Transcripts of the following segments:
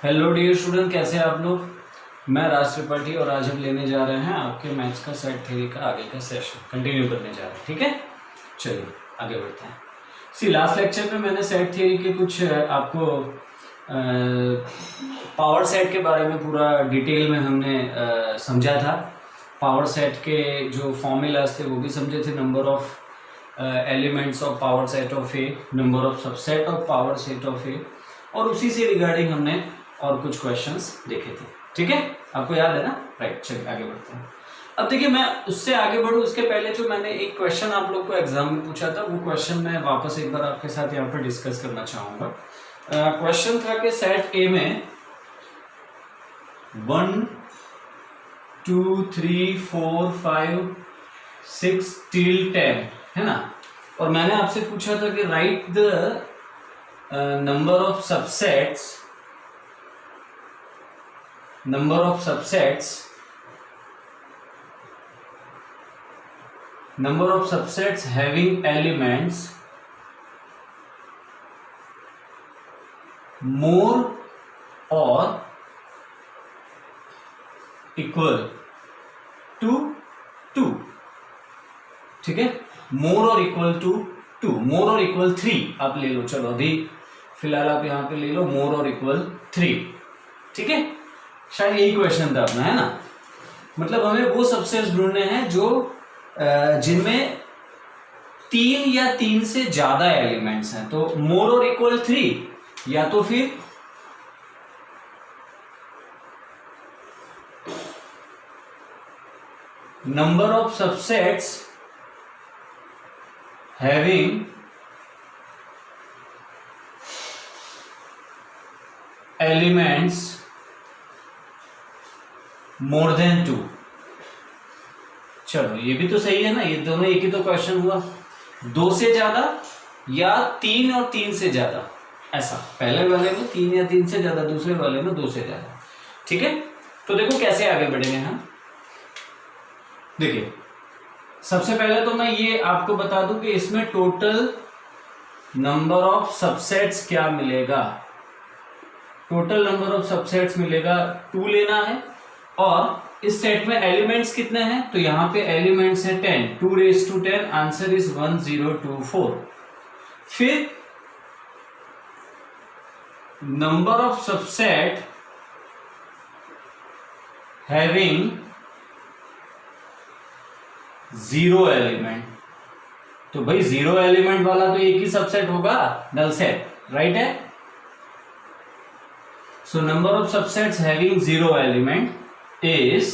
Hello dear student, कैसे हैं आप लोग। मैं राज त्रिपाठी और आज हम लेने जा रहे हैं आपके मैथ्स का सेट थ्योरी का आगे का सेशन कंटिन्यू करने जा रहे हैं। ठीक है, चलिए आगे बढ़ते हैं। सी लास्ट लेक्चर में मैंने सेट थ्योरी के कुछ आपको पावर सेट के बारे में पूरा डिटेल में हमने समझा था। पावर सेट के जो फॉर्मूलाज थे वो भी समझे थे। Number of elements of power set of A, number of subset of power set of A, और उसी से रिगार्डिंग हमने और कुछ क्वेश्चंस देखे थे। ठीक है, आपको याद है ना। राइट, चलिए आगे बढ़ते हैं। अब देखिए, मैं उससे आगे बढ़ूं उसके पहले जो मैंने एक क्वेश्चन आप लोग को एग्जाम में पूछा था वो क्वेश्चन मैं वापस एक बार आपके साथ यहाँ पर डिस्कस करना चाहूंगा। क्वेश्चन था कि सेट ए में 1 2 3 4 5 6 till 10 है ना, और मैंने आपसे पूछा था कि right the number of subsets having elements more or equal to 2। ठीक है, more or equal to 2, more or equal 3 आप ले लो। चलो अभी फिलहाल आप यहाँ पे ले लो more or equal 3। ठीक है, शायद यही क्वेश्चन था अपना, है ना। मतलब हमें वो सबसेट्स ढूंढने हैं जो जिनमें 3 या 3 से ज्यादा एलिमेंट्स हैं। तो more or equal 3 या तो फिर number of subsets having elements more than 2। चलो ये भी तो सही है ना, ये दोनों एक ही तो क्वेश्चन हुआ। 2 से ज्यादा या 3 और 3 से ज्यादा, ऐसा। पहले वाले में 3 या 3 से ज्यादा, दूसरे वाले में 2 से ज्यादा। ठीक है, तो देखो कैसे आगे बढ़ेंगे हम। देखिए, सबसे पहले तो मैं ये आपको बता दूं कि इसमें टोटल नंबर ऑफ सबसेट्स क्या मिलेगा। टोटल नंबर ऑफ सबसेट्स मिलेगा 2 लेना है, और इस सेट में एलिमेंट्स कितने हैं, तो यहां पे एलिमेंट्स है 10, 2 raised to 10, आंसर इज 1024। फिर number of subset having 0 element, तो भाई 0 एलिमेंट वाला तो एक ही सबसेट होगा, नल सेट, राइट है। So number of subsets having 0 element is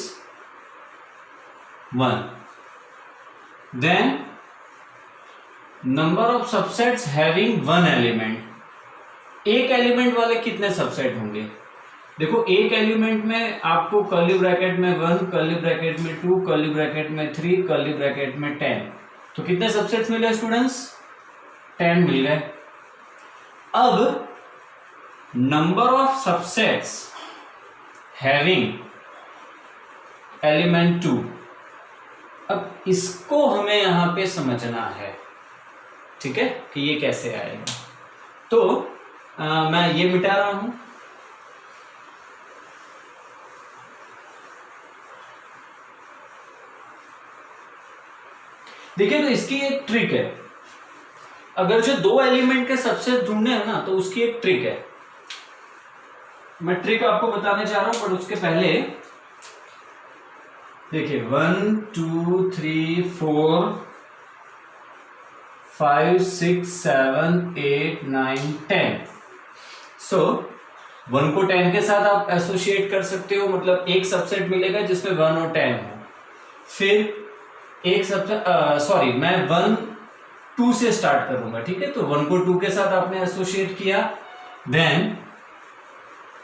1। Then number of subsets having 1 element, एक एलिमेंट वाले कितने सबसेट होंगे। देखो, एक एलिमेंट में आपको कर्ली ब्रैकेट में 1, कर्ली ब्रैकेट में 2, कर्ली ब्रैकेट में 3, कर्ली ब्रैकेट में 10, तो कितने सबसेट्स मिले स्टूडेंट्स, 10 मिल गए। अब number of subsets having element 2, अब इसको हमें यहां पे समझना है। ठीक है, कि ये कैसे आएगा। तो मैं ये मिटा रहा हूं। देखिए, तो इसकी एक ट्रिक है। अगर जो 2 एलिमेंट के सबसेट ढूंढने हैं ना, तो उसकी एक ट्रिक है। मैं ट्रिक आपको बताने जा रहा हूं, पर उसके पहले देखिए 1 2 3 4 5 6 7 8 9 10। सो 1 को 10 के साथ आप एसोसिएट कर सकते हो, मतलब एक सबसेट मिलेगा जिसमें 1 और 10 हो। फिर एक सबसेट, सॉरी, मैं 1 2 से स्टार्ट करूंगा। ठीक है, तो 1 को 2 के साथ आपने एसोसिएट किया, देन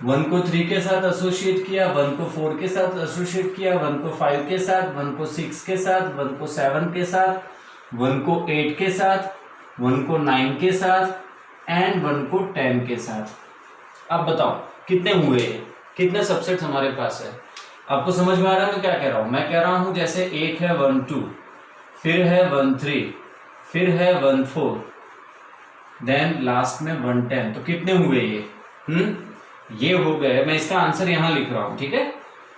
1 को 3 के साथ एसोसिएट किया, 1 को 4 के साथ एसोसिएट किया, 1 को 5 के साथ, 1 को 6 के साथ, 1 को 7 के साथ, 1 को 8 के साथ, 1 को 9 के साथ, एंड 1 को 10 के साथ। अब बताओ कितने हुए, कितने सबसेट हमारे पास है। आपको समझ में आ रहा है तो क्या कह रहा हूं मैं, कह रहा हूं जैसे एक है 1 2, फिर है 1 3, फिर है 1 4, देन लास्ट में 1 10। तो कितने हुए ये, ये हो गए, मैं इसका आंसर यहां लिख रहा हूं, ठीक है,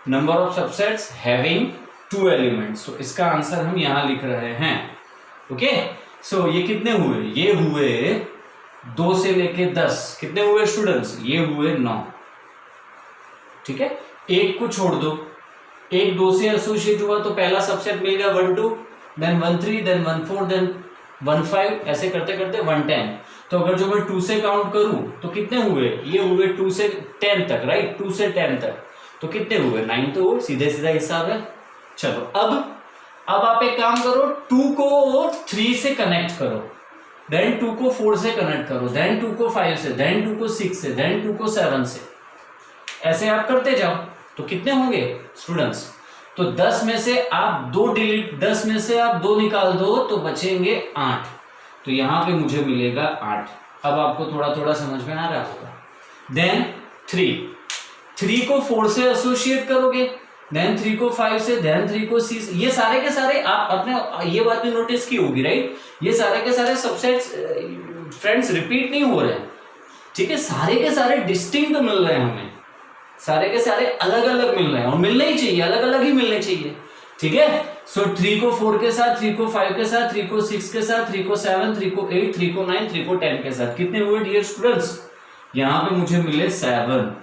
number of subsets having 2 elements, तो इसका आंसर हम यहां लिख रहे हैं। ओके, सो ये कितने हुए, ये हुए 2 से लेके 10, कितने हुए स्टूडेंट्स, ये हुए 9, ठीक है। एक को छोड़ दो, एक 2 से एसोसिएट हुआ तो पहला सबसेट मिल गया 1 2, देन 1 3, देन 1 4, देन 1 5, ऐसे करते करते 1 10। तो अगर जो मैं 2 से काउंट करूं तो कितने हुए, ये हुए 2 से 10 तक, राइट, 2 से 10 तक, तो कितने हुए 9, तो सीधे सीधा हिसाब है। चलो अब आप एक काम करो, 2 को 3 से कनेक्ट करो, देन 2 को 4 से कनेक्ट करो, देन 2 को 5 से, देन 2 को 6 से, देन 2 को 7 से, ऐसे आप करते जाओ तो कितने होंगे स्टूडेंट्स, तो 10 में से आप 2 डिलीट, 10 में से आप 2 निकाल दो तो बचेंगे 8, तो यहां पे मुझे मिलेगा 8। अब आपको थोड़ा थोड़ा समझ में आ रहा होगा। देन 3 को 4 से एसोसिएट करोगे, देन 3 को 5 से, देन 3 को 6, ये सारे के सारे आप अपने ये बात भी नोटिस की होगी, राइट, ये सारे के सारे सबसेट्स फ्रेंड्स रिपीट नहीं हो रहे हैं, ठीक है, सारे के सारे डिस्टिंक्ट मिल रहे हैं हमें, सारे के सारे अलग अलग मिल रहे हैं, और मिलने ही चाहिए, अलग अलग ही मिलने चाहिए, ठीक है। सो 3 को 4 के साथ, 3 को 5 के साथ, 3 को 6 के साथ, 3 को 7, 3 को 8, 3 को 9, 3 को 10 के साथ, कितने हुए डियर स्टूडेंट्स, यहां पे मुझे मिले 7,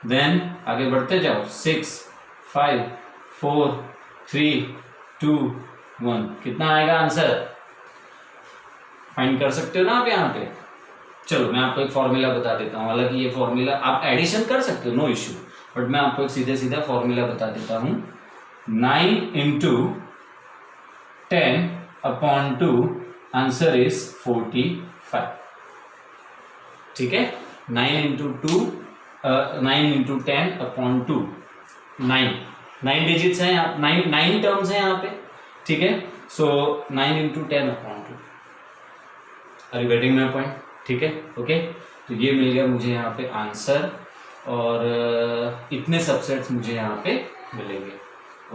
देन आगे बढ़ते जाओ 6 5 4 3 2 1, कितना आएगा आंसर, फाइंड कर सकते हो ना आप यहाँ पे। चलो मैं आपको एक फॉर्मूला बता देता हूँ, हालांकि ये फॉर्मूला आप एडिशन कर सकते हो, नो इश्यू, बट मैं आपको एक सीधे सीधा फॉर्मूला बता देता हूँ। 9 into 10 upon 2, आंसर इज 45, ठीक है। 9 into 10 upon 2, 9 डिजिट्स हैं, 9 टर्म्स हैं यहाँ पे, ठीक है। So 9 into 10 upon 2, are you getting my point, ठीक है, ओके। तो ये मिल गया मुझे यहाँ पे आंसर, और इतने सबसेट्स मुझे यहाँ पे मिलेंगे,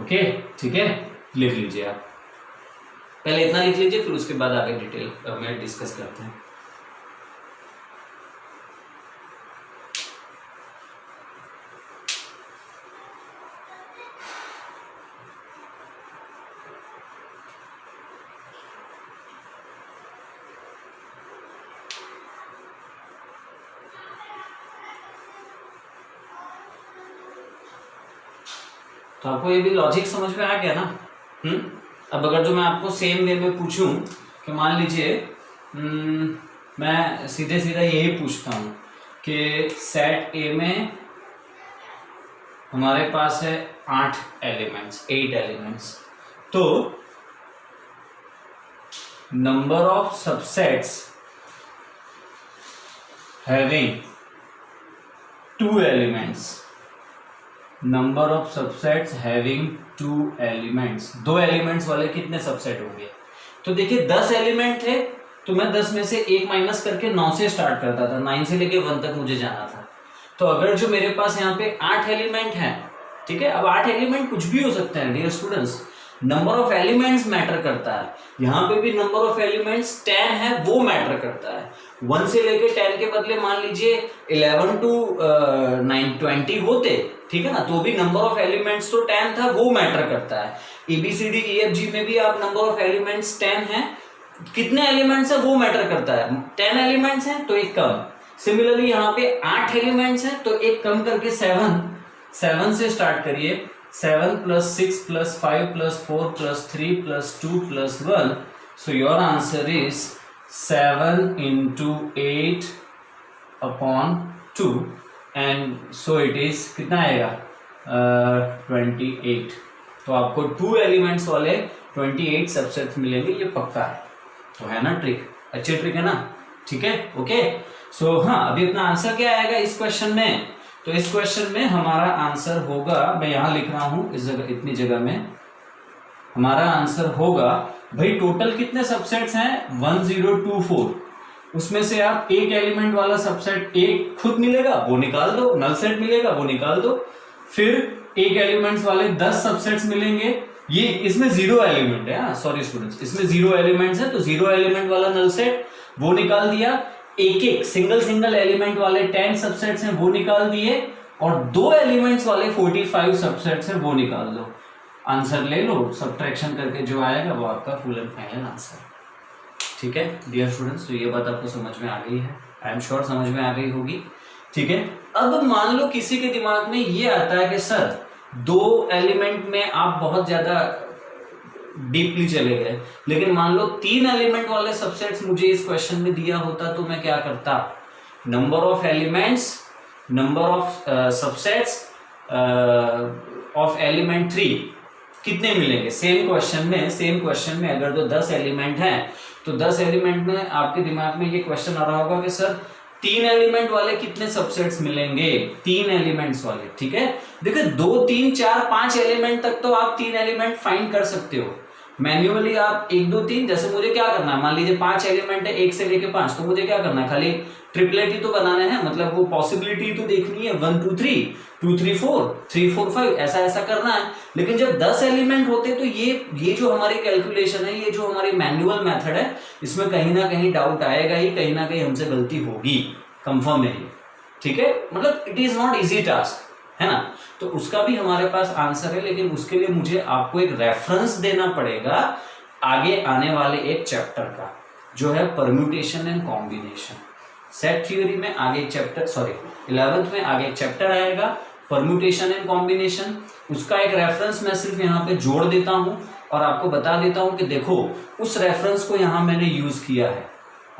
ओके, ठीक है, लिख लीजिए आप, पहले इतना लिख लीजिए, फिर उसके बाद आगे डिटेल में डिस्कस करते हैं। तो आपको ये भी लॉजिक समझ में आ गया ना। अब अगर जो मैं आपको सेम वे में पूछूं कि मान लीजिए मैं सीधे सीधा यही पूछता हूं कि सेट ए में हमारे पास है 8 एलिमेंट्स, तो number of subsets having 2 elements, number of subsets having 2 elements, 2 elements वाले कितने सबसेट होंगे। तो देखिए 10 एलिमेंट थे, तो मैं 10 में से 1 माइनस करके 9 से स्टार्ट करता था, 9 से लेके 1 तक मुझे जाना था। तो अगर जो मेरे पास यहाँ पे 8 एलिमेंट हैं, ठीक है, अब 8 एलिमेंट कुछ भी हो सकते हैं dear students, number of elements matter करता है, यहाँ पे भी नंबर ऑफ एलिमेंट्स 10 है वो मैटर करता है। 1 से लेके 10 के बदले मान लीजिए 11 to 20 होते, ठीक है ना, तो भी नंबर ऑफ एलिमेंट्स तो 10 था वो मैटर करता है। ABCDEFG में भी आप नंबर ऑफ एलिमेंट्स 10 हैं, कितने एलिमेंट्स है वो मैटर करता है, 10 एलिमेंट्स हैं तो एक कम। सिमिलरली यहाँ पे 8 एलिमेंट्स हैं तो एक कम करके 7 से स्टार्ट करिए, 7 + 6 + 5 + 4 + 3 + 2 + 1, so your answer is 7 into 8 upon 2 and so it is कितना आएगा 28। तो आपको 2 एलिमेंट्स वाले 28 सबसेट्स मिलेंगे, ये पक्का है। तो है ना ट्रिक, अच्छी ट्रिक है ना, ठीक है, ओके। सो हाँ, अभी अपना आंसर क्या आएगा इस क्वेश्चन में, तो इस क्वेश्चन में हमारा आंसर होगा, मैं यहां लिख रहा हूं इस जगह, इतनी जगह में हमारा आंसर होगा भाई टोटल कितने सबसेट्स हैं 1024, उसमें से आप एक एलिमेंट वाला सबसेट एक खुद मिलेगा वो निकाल दो, नल सेट मिलेगा वो निकाल दो, फिर एक एलिमेंट्स वाले 10 सबसेट्स मिलेंगे, ये इसमें 0 एलिमेंट है, सॉरी स्टूडेंट्स, इसमें 0 एलिमेंट्स है तो 0 एलिमेंट वाला नल सेट वो निकाल दिया, एक एक सिंगल एलिमेंट वाले 10 सबसेट्स हैं वो निकाल दिए, और 2 एलिमेंट्स वाले 45 सबसेट्स हैं वो निकाल दो। आंसर ले लो, सब्ट्रैक्शन करके जो आएगा वो आपका फुल एंड फाइनल आंसर। ठीक है डियर स्टूडेंट्स, तो ये बात आपको समझ में आ गई है, आई एम श्योर समझ में आ गई होगी। ठीक है, अब मान लो किसी के दिमाग में ये आता है कि सर 2 एलिमेंट में आप बहुत ज्यादा डीपली चले गए, लेकिन मान लो 3 एलिमेंट वाले सबसेट्स मुझे इस क्वेश्चन में दिया होता तो मैं क्या करता। Number of elements, number of subsets of element 3 कितने मिलेंगे सेम क्वेश्चन में अगर तो 10 एलिमेंट हैं तो 10 एलिमेंट में आपके दिमाग में ये क्वेश्चन आ रहा होगा कि सर 3 एलिमेंट वाले कितने सबसेट्स मिलेंगे, 3 एलिमेंट्स वाले। ठीक है, देखिए 2 3 4 5 एलिमेंट तक तो आप 3 एलिमेंट फाइंड कर सकते हो मैन्युअली। आप 1 2 3, जैसे मुझे क्या करना है, मान लीजिए 5 एलिमेंट है 1 से लेके 5, तो मुझे क्या करना है, खाली ट्रिपलेट ही तो बनाना है, मतलब वो पॉसिबिलिटी तो देखनी है 1 2 3 2 3 4 3 4 5 ऐसा करना है। लेकिन जब 10 एलिमेंट होते तो ये जो हमारी कैलकुलेशन है, ये जो हमारी मैनुअल मेथड है, इसमें कहीं ना कहीं डाउट आएगा ही, कहीं ना कहीं हमसे गलती होगी, कंफर्म है। ठीक है, मतलब it is not easy task, है ना। तो उसका भी हमारे पास आंसर है, लेकिन उसके लिए मुझे आपको एक रेफरेंस देना पड़ेगा आगे आने वाले एक चैप्टर का, जो है permutation and combination. Set theory में आगे एक चैप्टर, 11th में आगे एक चैप्टर आएगा परम्यूटेशन एंड कॉम्बिनेशन। उसका एक रेफरेंस मैं सिर्फ यहाँ पे जोड़ देता हूँ और आपको बता देता हूँ कि देखो उस रेफरेंस को यहाँ मैंने यूज किया है।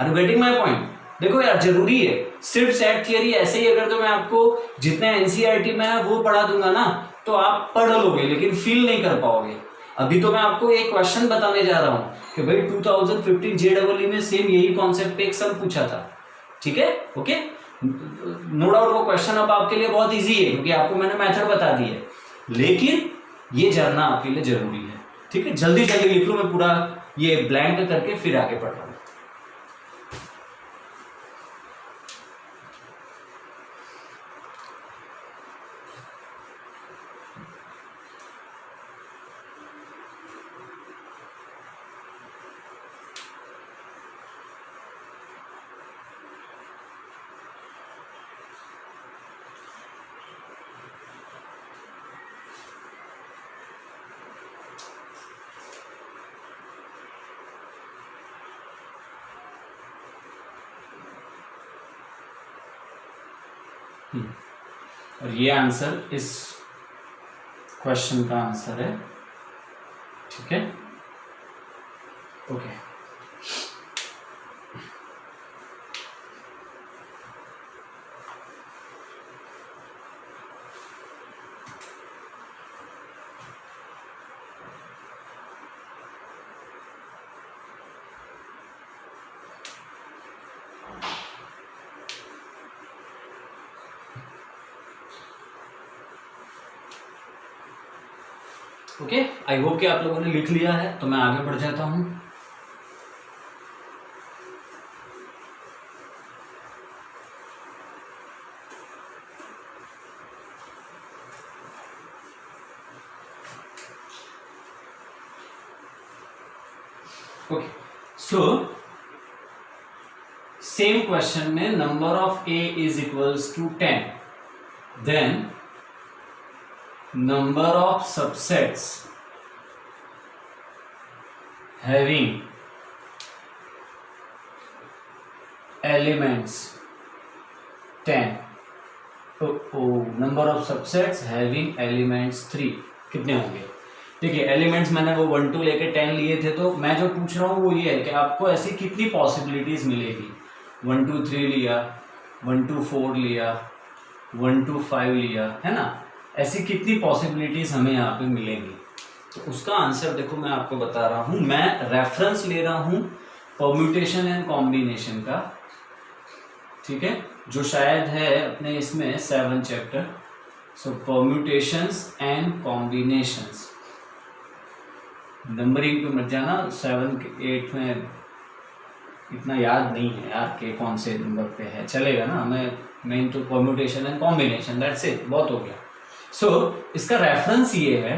Are you getting my point? देखो यार, जरूरी है, सिर्फ सेट थियरी ऐसे ही अगर तो मैं आपको जितने एनसीईआरटी में है वो पढ़ा दूंगा ना, तो आप पढ़ लोगे लेकिन फील नहीं कर पाओगे। अभी तो मैं आपको एक क्वेश्चन बताने जा रहा हूँ कि भाई 2015 JEE में सेम यही कॉन्सेप्ट पे एक सम पूछा था। ठीक है, ओके, नो डाउट वो क्वेश्चन अब आपके लिए बहुत इजी है क्योंकि आपको मैंने मेथड बता दी है, लेकिन ये जानना आपके लिए जरूरी है। ठीक है, जल्दी जल्दी लिख लो, मैं पूरा ये ब्लैंक करके फिर आगे पढ़ रहा हूँ। और ये आंसर इस क्वेश्चन का आंसर है। ठीक है, ओके। ओके, आई होप कि आप लोगों ने लिख लिया है, तो मैं आगे बढ़ जाता हूं। ओके, सो सेम क्वेश्चन में number of A is equals to 10, then number of subsets having elements 10, number of subsets having elements 3 कितने होंगे? देखिए एलिमेंट्स मैंने वो 1 2 लेके 10 लिए थे, तो मैं जो पूछ रहा हूँ वो ये है कि आपको ऐसी कितनी पॉसिबिलिटीज मिलेगी। 1 2 3 लिया, 1 2 4 लिया, 1 2 5 लिया, है ना, ऐसी कितनी पॉसिबिलिटीज हमें यहाँ पे मिलेंगी। तो उसका आंसर देखो मैं आपको बता रहा हूं, मैं रेफरेंस ले रहा हूं परम्यूटेशन एंड कॉम्बिनेशन का। ठीक है, जो शायद है अपने इसमें 7 chapter. So permutations and combinations, numbering पे मत जाना, 7 8 में इतना याद नहीं है यार कि कौन से नंबर पे है, चलेगा ना, हमें मेन तो permutation and combination, that's it, बहुत हो गया। सो इसका रेफरेंस ये है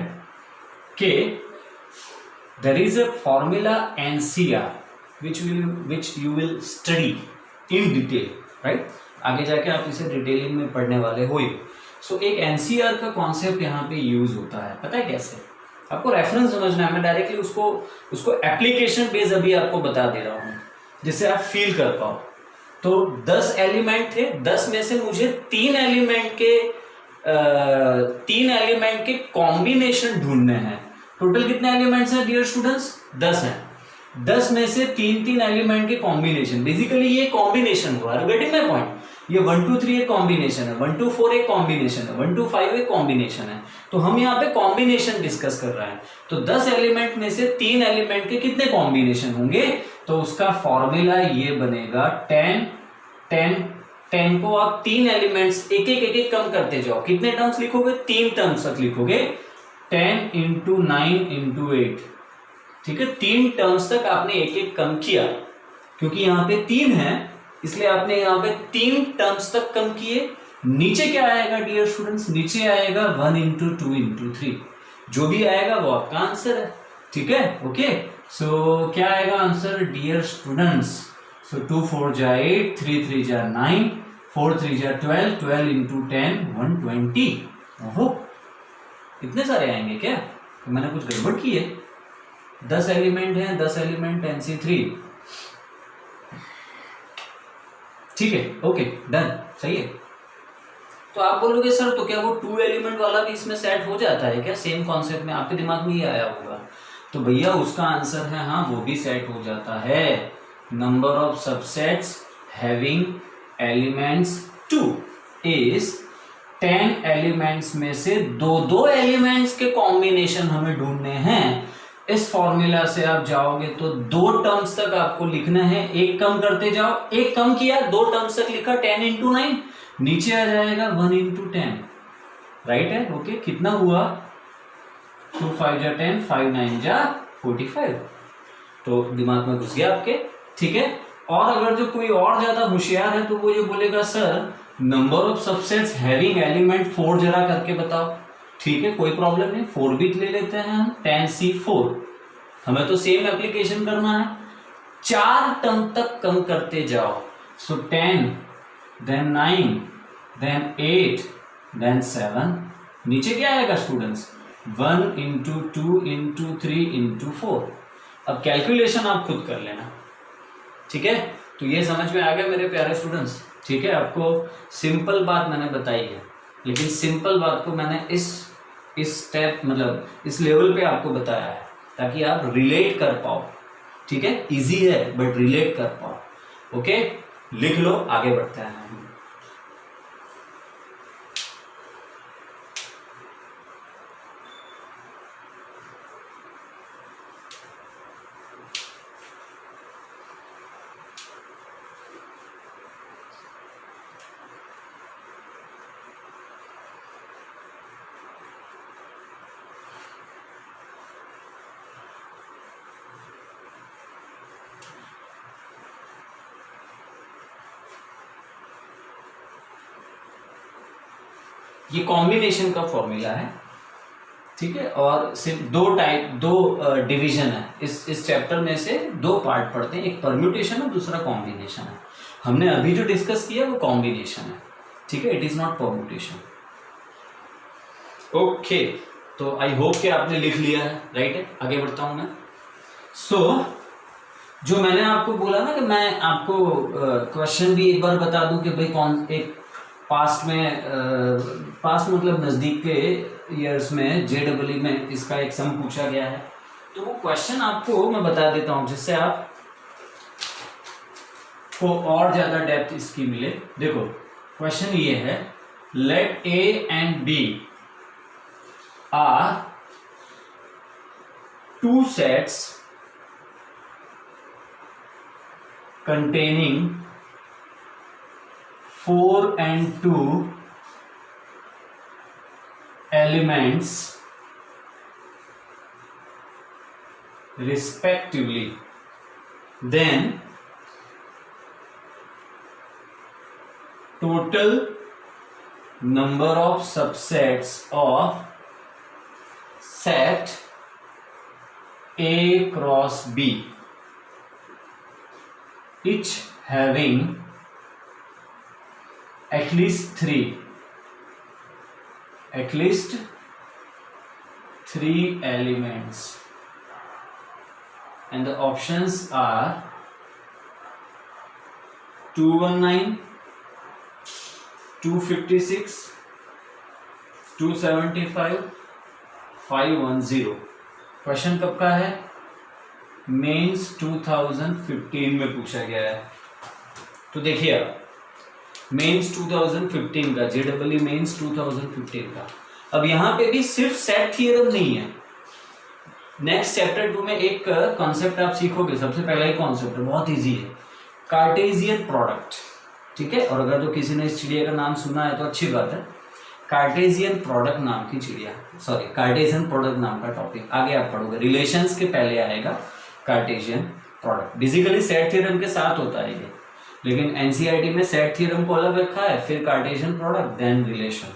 कि there is a formula NCR which you will study in detail, right. आगे जाके आप इसे डिटेलिंग में पढ़ने वाले हो ही। सो एक एनसीईआर का कॉन्सेप्ट यहाँ पे यूज होता है, पता है कैसे? आपको रेफरेंस समझना है, मैं डायरेक्टली उसको एप्लीकेशन बेस अभी आपको बता दे रहा हूँ जिससे आप फील कर पाओ। तो 10 एलिमेंट थे, 10 में से मुझे 3 एलिमेंट के कॉम्बिनेशन ढूंढने हैं। टोटल कितने एलिमेंट्स हैं डियर स्टूडेंट्स? 10 हैं। 10 में से 3 एलिमेंट के कॉम्बिनेशन, बेसिकली ये कॉम्बिनेशन हुआ, गेटिंग माय पॉइंट? ये 1 2 3 एक कॉम्बिनेशन है, 1 2 4 एक कॉम्बिनेशन है, 1 2 5 एक कॉम्बिनेशन है। तो हम यहाँ पे कॉम्बिनेशन डिस्कस कर रहे हैं। तो 10 एलिमेंट में से 3 एलिमेंट के कितने कॉम्बिनेशन होंगे? तो उसका फॉर्मूला ये बनेगा 10 10 10 को आप 3 एलिमेंट्स एक एक कम करते जाओ। कितने टर्म्स लिखोगे? 3 टर्म्स तक लिखोगे। 10 इंटू 9 इंटू 8, ठीक है। 3 टर्म्स तक आपने एक एक कम किया, क्योंकि यहाँ पे 3 है इसलिए आपने यहाँ पे 3 टर्म्स तक कम किए। नीचे क्या आएगा डियर स्टूडेंट्स? नीचे आएगा 1 इंटू 2 इंटू 3। जो भी आएगा वो आपका आंसर है, ठीक है। ओके, सो क्या आएगा आंसर डियर स्टूडेंट्स? सो 2 4 जा 8, 3 3 जा 9, 4 3 जा 12, 12 इंटू 10 120। ओहो, इतने सारे आएंगे क्या? तो मैंने कुछ गड़बड़ की है। 10 एलिमेंट हैं, 10 एलिमेंट NC3, ठीक है। ओके, डन, सही है। तो आप बोलोगे सर तो क्या वो 2 एलिमेंट वाला भी इसमें सेट हो जाता है क्या? सेम कॉन्सेप्ट में आपके दिमाग में ही आया होगा। तो भैया उसका आंसर है हाँ, वो भी सेट हो जाता है। Number of subsets having elements 2 is 10 elements में से 2 एलिमेंट्स के कॉम्बिनेशन हमें ढूंढने हैं। इस फॉर्मूला से आप जाओगे तो 2 टर्म्स तक आपको लिखना है, एक कम करते जाओ। एक कम किया, 2 टर्म्स तक लिखा, 10 इंटू 9, नीचे आ जाएगा 1 इंटू 10, राइट है। ओके, कितना हुआ? 2 5 जा 10, 5 9 जा 45। तो दिमाग में घुस गया आपके, ठीक है। और अगर जो कोई और ज्यादा होशियार है तो वो ये बोलेगा sir number of subsets having element 4 जरा करके बताओ। ठीक है, कोई प्रॉब्लम नहीं, 4 भी ले लेते हैं हम। 10C4, हमें तो सेम एप्लीकेशन करना है। 4 टर्म तक कम करते जाओ। सो 10 देन 9 देन 8 देन 7। नीचे क्या आएगा स्टूडेंट्स? 1 into 2 into 3 into 4। अब कैलकुलेशन आप खुद कर लेना, ठीक है। तो ये समझ में आ गया मेरे प्यारे स्टूडेंट्स, ठीक है। आपको सिंपल बात मैंने बताई है, लेकिन सिंपल बात को मैंने इस स्टेप मतलब इस लेवल पे आपको बताया है ताकि आप रिलेट कर पाओ, ठीक है। इजी है बट रिलेट कर पाओ। ओके, लिख लो, आगे बढ़ते हैं। ये कॉम्बिनेशन का फॉर्मूला है, ठीक है। और सिर्फ दो डिवीजन है इस चैप्टर में से। 2 पार्ट पढ़ते हैं, एक परम्यूटेशन और दूसरा कॉम्बिनेशन है। हमने अभी जो डिस्कस किया वो कॉम्बिनेशन है, ठीक है। It is not permutation. Okay, तो आई होप कि आपने लिख लिया है, राइट है। आगे बढ़ता हूं मैं। सो जो मैंने आपको बोला ना कि मैं आपको क्वेश्चन भी एक बार बता दूं कि भाई कौन एक पास्ट मतलब नजदीक के ईयर्स में JEE में इसका एक सम पूछा गया है। तो वो क्वेश्चन आपको मैं बता देता हूं जिससे आप को और ज्यादा डेप्थ इसकी मिले। देखो क्वेश्चन ये है, let A and B are 2 sets containing 4 and 2 elements respectively, then total number of subsets of set A cross B each having at least three elements, and the options are 219, 256, 275, 510। Question कब का है? Mains 2015 में पूछा गया है। तो देखिए अब मेंस 2015 का, जेडब्ल्यू मेंस 2015 का, अब यहां पे भी सिर्फ सेट थ्योरम नहीं है। नेक्स्ट चैप्टर 2 में एक कॉन्सेप्ट आप सीखोगे, सबसे पहला ही कॉन्सेप्ट है, बहुत इजी है, कार्टेशियन प्रोडक्ट। ठीक है, और अगर तो किसी ने इस चिड़िया का नाम सुना है तो अच्छी बात है। कार्टेशियन प्रोडक्ट नाम की चिड़िया, सॉरी कार्टेशियन प्रोडक्ट नाम का टॉपिक आगे आप पढ़ोगे। रिलेशंस के पहले आएगा Cartesian product. Basically set theorem के साथ होता है ये, लेकिन एनसीईआरटी में सेट थ्योरम को अलग रखा है, फिर कार्टेशियन प्रोडक्ट देन रिलेशन।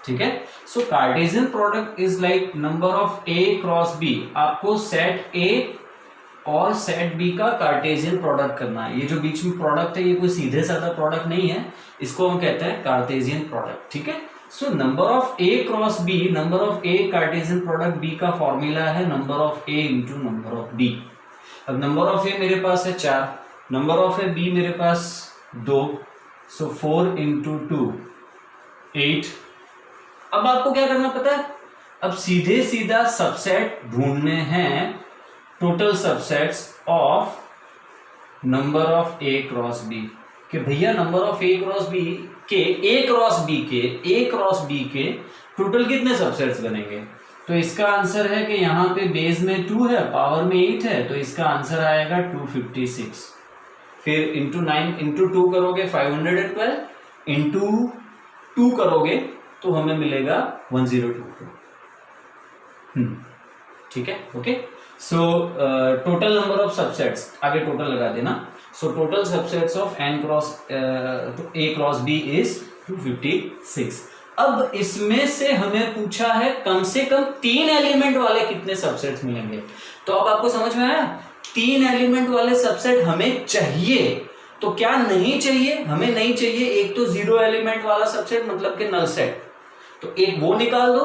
ठीक है, so Cartesian product is like number of A cross B. आपको सेट ए और सेट बी का कार्टेशियन प्रोडक्ट करना है। ये जो बीच में प्रोडक्ट है ये कोई सीधे साधा प्रोडक्ट नहीं है, इसको हम कहते हैं कार्टेशियन प्रोडक्ट। ठीक है, so number of A cross B, number of A Cartesian product B का फॉर्मूला है number of A into number of B. अब नंबर ऑफ ए मेरे पास है 4, नंबर ऑफ ए बी मेरे पास 2, सो 4 इंटू 2 8। अब आपको क्या करना पता है? अब सीधे सीधा सबसेट ढूंढने हैं, total subsets of number of A cross B, कि भैया number of A cross B के, ए क्रॉस बी के टोटल कितने सबसेट्स बनेंगे। तो इसका आंसर है कि यहाँ पे बेस में 2 है, पावर में 8 है, तो इसका आंसर आएगा 256। फिर इंटू 9 इंटू 2 करोगे 512, इंटू 2 करोगे तो हमें मिलेगा 1022। ठीक है, okay. So total number of subsets, आगे टोटल लगा देना। So total subsets of n cross A cross B is 256। अब इसमें से हमें पूछा है कम से कम 3 एलिमेंट वाले कितने सबसेट्स मिलेंगे। तो अब आपको समझ में आया, 3 एलिमेंट वाले सबसेट हमें चाहिए। तो क्या नहीं चाहिए? हमें नहीं चाहिए एक तो 0 एलिमेंट वाला सबसेट, मतलब कि नल सेट, तो एक वो निकाल दो।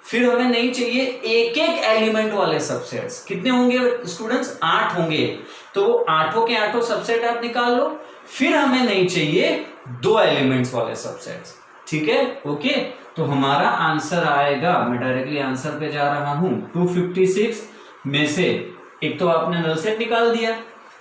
फिर हमें नहीं चाहिए एक एलिमेंट वाले सबसेट्स। कितने होंगे स्टूडेंट्स? 8 होंगे, तो वो 8 के 8 सबसेट आप निकाल लो। फिर हमें नहीं चाहिए 2 एलिमेंट्स वाले सबसेट्स। ठीक है, ओके। तो हमारा आंसर आएगा, मैं डायरेक्टली आंसर पे जा रहा हूं, 256 में से एक तो आपने नल सेट निकाल दिया,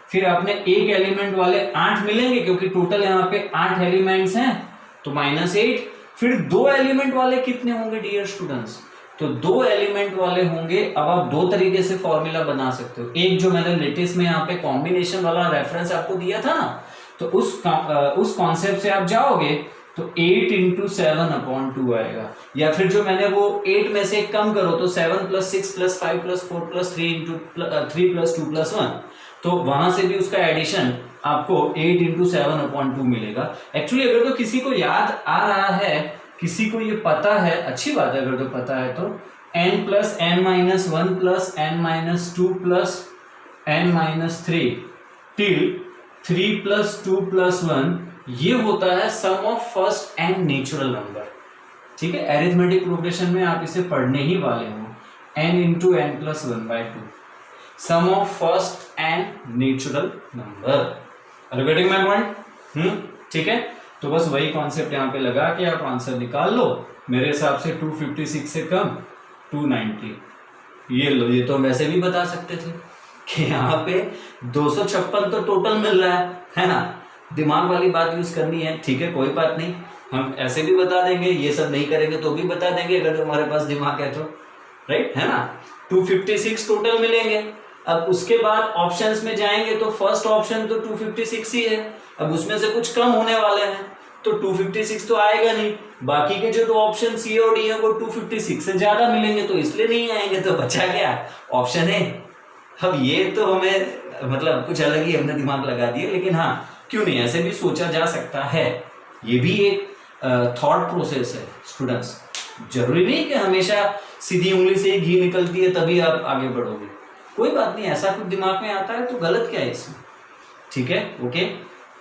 फिर आपने एक एलिमेंट वाले 8 मिलेंगे क्योंकि टोटल यहाँ पे 8 एलिमेंट्स हैं, तो -8। फिर 2 एलिमेंट वाले कितने होंगे डियर स्टूडेंट्स? तो 2 एलिमेंट वाले होंगे। अब आप 2 तरीके से फॉर्मूला बना सकते हो। एक जो मैंने लेटेस्ट में यहाँ पे कॉम्बिनेशन वाला रेफरेंस आपको दिया था ना, तो उस कॉन्सेप्ट से आप जाओगे तो 8 इंटू 7/2 आएगा। या फिर जो मैंने वो 8 में से कम करो तो 7 + 6 + 5 + 4 + 3 इंटू 3 + 2 + 1, तो वहां से भी उसका एडिशन आपको 8 इंटू 7/2 मिलेगा। एक्चुअली अगर तो किसी को याद आ रहा है, किसी को ये पता है, अच्छी बात है। अगर तो पता है तो n + n-1 + n-2 + n-3 till 3 + 2 + 1, ये होता है sum of first and natural number. ठीक है, एरिथमेटिक प्रोग्रेशन में आप इसे पढ़ने ही वाले हो। n into n + 1/2 sum of first and natural number. Repeating my point. ठीक है, तो बस वही कॉन्सेप्ट यहाँ पे लगा के आप आंसर निकाल लो। मेरे हिसाब से 256 से कम 290। ये लो, ये तो वैसे भी बता सकते थे कि यहाँ पे 256 तो टोटल मिल रहा है ना। दिमाग वाली बात यूज करनी है, ठीक है, कोई बात नहीं, हम ऐसे भी बता देंगे, ये सब नहीं करेंगे तो भी बता देंगे अगर तुम्हारे पास दिमाग है तो, राइट है ना। 256 टोटल मिलेंगे। अब उसके बाद ऑप्शंस में जाएंगे तो फर्स्ट ऑप्शन तो 256 ही है। अब उसमें से कुछ कम होने वाले हैं तो 256 तो आएगा नहीं। बाकी के जो 2 ऑप्शन सी और डी है वो 256 से ज्यादा मिलेंगे, तो इसलिए नहीं आएंगे। तो बचा क्या? ऑप्शन है। अब ये तो हमें मतलब कुछ अलग ही हमने दिमाग लगा दिया, लेकिन हाँ, क्यों नहीं, ऐसे भी सोचा जा सकता है। ये भी एक थॉट प्रोसेस है स्टूडेंट्स। जरूरी नहीं कि हमेशा सीधी उंगली से ही घी निकलती है तभी आप आगे बढ़ोगे। कोई बात नहीं, ऐसा कुछ दिमाग में आता है तो गलत क्या है इसमें। ठीक है, ओके।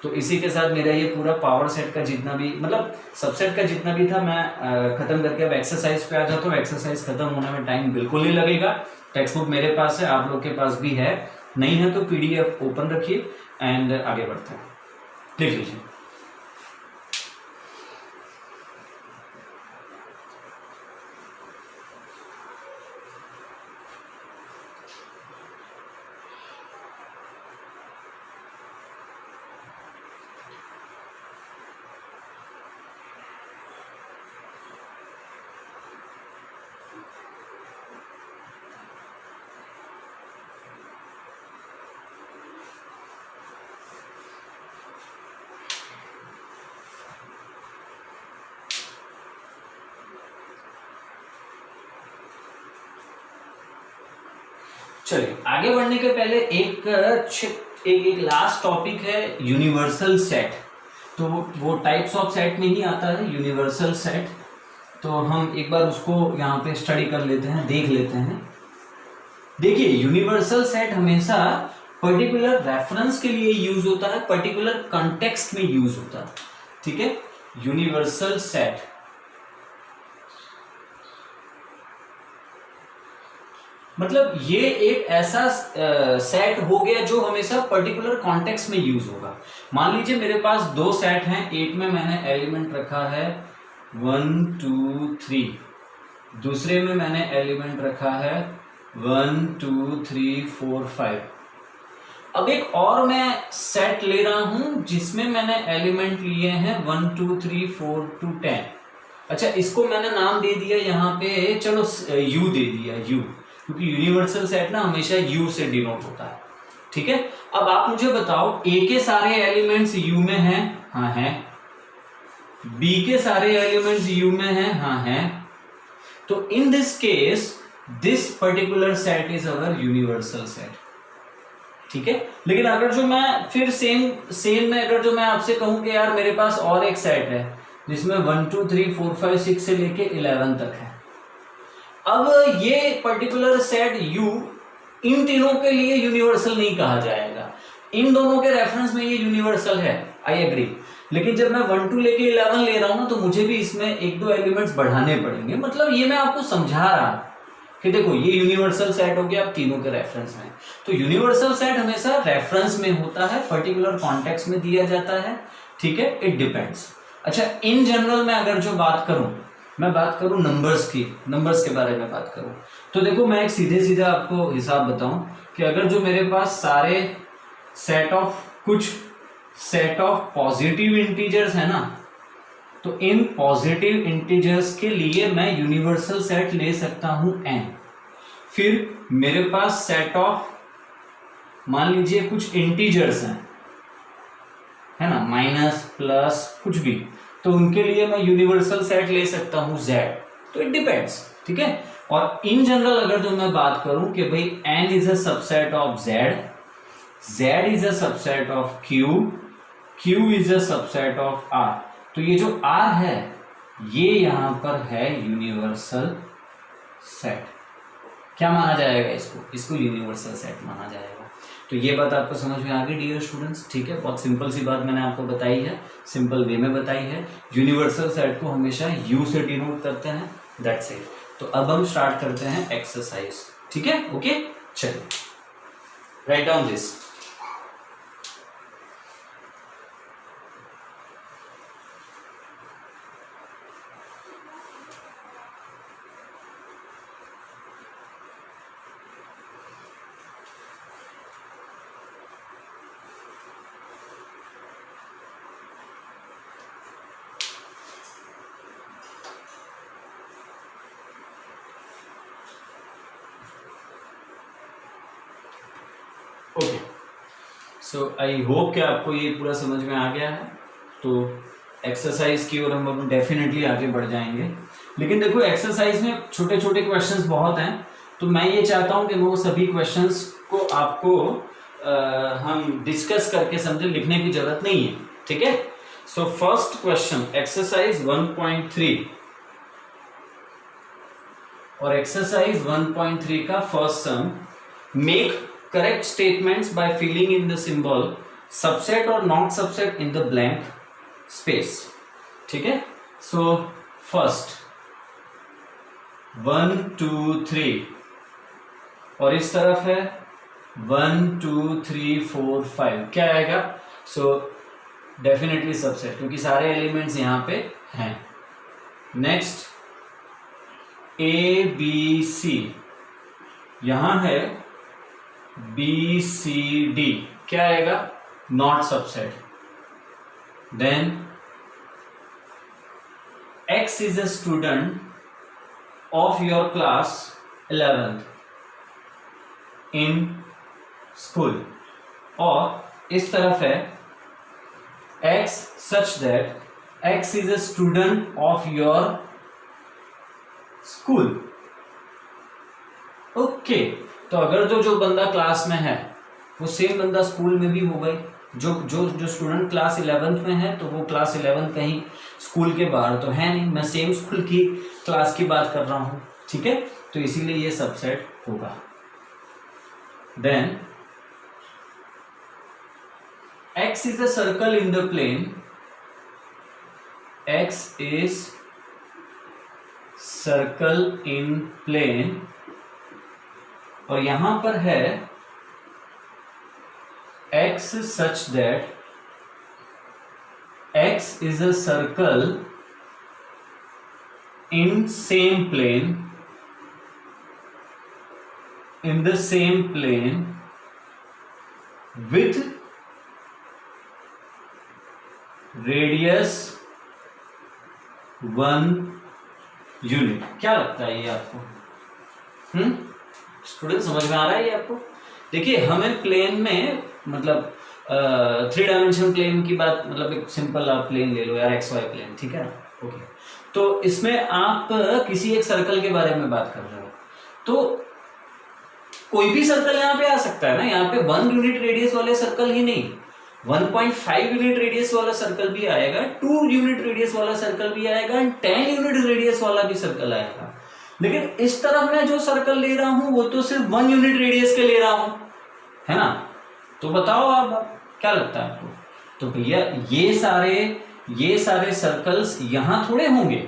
तो इसी के साथ मेरा ये पूरा पावर सेट का जितना भी मतलब सबसेट का जितना भी था मैं खत्म करके अब एक्सरसाइज पे आ जाता हूँ। एक्सरसाइज खत्म होने में टाइम बिल्कुल नहीं लगेगा। टेक्स्ट बुक मेरे पास है, आप लोग के पास भी है, नहीं है तो पीडीएफ ओपन रखिए एंड आगे बढ़ते हैं। लिख लीजिए। चलिए आगे बढ़ने के पहले एक लास्ट टॉपिक है यूनिवर्सल सेट। तो वो टाइप्स ऑफ सेट में ही आता है यूनिवर्सल सेट। तो हम एक बार उसको यहाँ पे स्टडी कर लेते हैं, देख लेते हैं। देखिए यूनिवर्सल सेट हमेशा पर्टिकुलर रेफरेंस के लिए यूज होता है, पर्टिकुलर कॉन्टेक्स्ट में यूज होता है। ठीक है, यूनिवर्सल सेट मतलब ये एक ऐसा सेट हो गया जो हमेशा पर्टिकुलर कॉन्टेक्स्ट में यूज होगा। मान लीजिए मेरे पास दो सेट हैं, एक में मैंने एलिमेंट रखा है 1 2 3, दूसरे में मैंने एलिमेंट रखा है 1 2 3 4 5। अब एक और मैं सेट ले रहा हूं जिसमें मैंने एलिमेंट लिए हैं 1 2 3 4 to 10। अच्छा, इसको मैंने नाम दे दिया यहाँ पे, चलो यू दे दिया, यू, क्योंकि यूनिवर्सल सेट ना हमेशा यू से डिनोट होता है। ठीक है, अब आप मुझे बताओ ए के सारे एलिमेंट्स यू में हैं? हाँ हैं। बी के सारे एलिमेंट्स यू में हैं? हाँ हैं। तो in this case this particular set is our universal set. ठीक है, लेकिन अगर जो मैं फिर सेम में अगर जो मैं आपसे कहूं कि यार मेरे पास और एक सेट है जिसमें 1 2 3 4 5 6 से लेके 11 तक है, अब ये पर्टिकुलर सेट U इन तीनों के लिए यूनिवर्सल नहीं कहा जाएगा। इन दोनों के रेफरेंस में ये यूनिवर्सल है, आई एग्री। लेकिन जब मैं 1 2 लेके 11 ले रहा हूं ना, तो मुझे भी इसमें एक दो एलिमेंट्स बढ़ाने पड़ेंगे। मतलब ये मैं आपको समझा रहा कि देखो ये यूनिवर्सल सेट हो गया, अब तीनों के रेफरेंस में। तो यूनिवर्सल सेट हमेशा रेफरेंस में होता है, पर्टिकुलर कॉन्टेक्स्ट में दिया जाता है। ठीक है, इट डिपेंड्स। अच्छा, इन जनरल में अगर जो बात करूं, मैं बात करूं नंबर्स की, नंबर्स के बारे में बात करूं, तो देखो मैं एक सीधे आपको हिसाब बताऊं कि अगर जो मेरे पास सारे कुछ सेट ऑफ पॉजिटिव इंटीजर्स है ना, तो इन पॉजिटिव इंटीजर्स के लिए मैं यूनिवर्सल सेट ले सकता हूं n। फिर मेरे पास सेट ऑफ मान लीजिए कुछ इंटीजर्स हैं, है ना, माइनस प्लस कुछ भी, तो उनके लिए मैं यूनिवर्सल सेट ले सकता हूं z। तो इट डिपेंड्स। ठीक है, और इन जनरल अगर जो मैं बात करूं कि भाई n is a subset of z, z is a subset of q, q is a subset of r, तो ये जो r है ये यहां पर है यूनिवर्सल सेट। क्या माना जाएगा इसको यूनिवर्सल सेट माना जाएगा। तो ये बात आपको समझ में आ गई डियर स्टूडेंट्स। ठीक है, बहुत सिंपल सी बात मैंने आपको बताई है, सिंपल वे में बताई है। यूनिवर्सल सेट को हमेशा यू से डिनोट करते हैं, दैट्स इट। तो अब हम स्टार्ट करते हैं एक्सरसाइज। ठीक है, ओके, चलिए write down this. Okay, so I hope कि आपको ये पूरा समझ में आ गया है। तो एक्सरसाइज की ओर हम अब डेफिनेटली आगे बढ़ जाएंगे। लेकिन देखो एक्सरसाइज में छोटे छोटे क्वेश्चंस बहुत हैं, तो मैं ये चाहता हूं कि वो सभी क्वेश्चंस को आपको हम डिस्कस करके समझे, लिखने की जरूरत नहीं है। ठीक है, सो फर्स्ट क्वेश्चन एक्सरसाइज 1.3 और एक्सरसाइज 1.3 का first sum, make correct statements by filling in the subset और not subset in the blank space, ठीक है। सो फर्स्ट 1 2 3 और इस तरफ है 1 2 3 4 5, क्या आएगा? सो डेफिनेटली सबसेट, क्योंकि सारे एलिमेंट्स यहां पे हैं। नेक्स्ट A B C, यहां है B C D, क्या आएगा? Not subset. Then X is a student of your class 11th in school, और इस तरफ है X such that X is a student of your school. Okay, तो अगर जो बंदा क्लास में है वो सेम बंदा स्कूल में भी हो गई। जो स्टूडेंट क्लास 11th में है तो वो क्लास 11 कहीं स्कूल के बाहर तो है नहीं, मैं सेम स्कूल की क्लास की बात कर रहा हूं, ठीक है। तो इसीलिए ये सबसेट होगा। Then X is a circle in the plane, X is circle in plane, और यहां पर है X such that X is a circle in same plane, in the same plane with radius 1 unit. क्या लगता है ये आपको? स्टूडेंट समझ में आ रहा है ये आपको? देखिए, हमें प्लेन में मतलब 3 डायमेंशन प्लेन की बात, मतलब एक सिंपल आप प्लेन ले लो यार, XY प्लेन, ठीक है। ओके, तो इसमें आप किसी एक सर्कल के बारे में बात कर रहे हो, तो कोई भी सर्कल यहाँ पे आ सकता है ना। यहाँ पे 1 यूनिट रेडियस वाले सर्कल ही नहीं, 1.5 यूनिट रेडियस वाला सर्कल भी आएगा, 2 यूनिट रेडियस वाला सर्कल भी आएगा, 10 यूनिट रेडियस वाला भी सर्कल आएगा। लेकिन इस तरफ मैं जो सर्कल ले रहा हूं वो तो सिर्फ 1 यूनिट रेडियस के ले रहा हूं, है ना। तो बताओ आप, क्या लगता है आपको? तो भैया ये सारे सर्कल्स यहां थोड़े होंगे,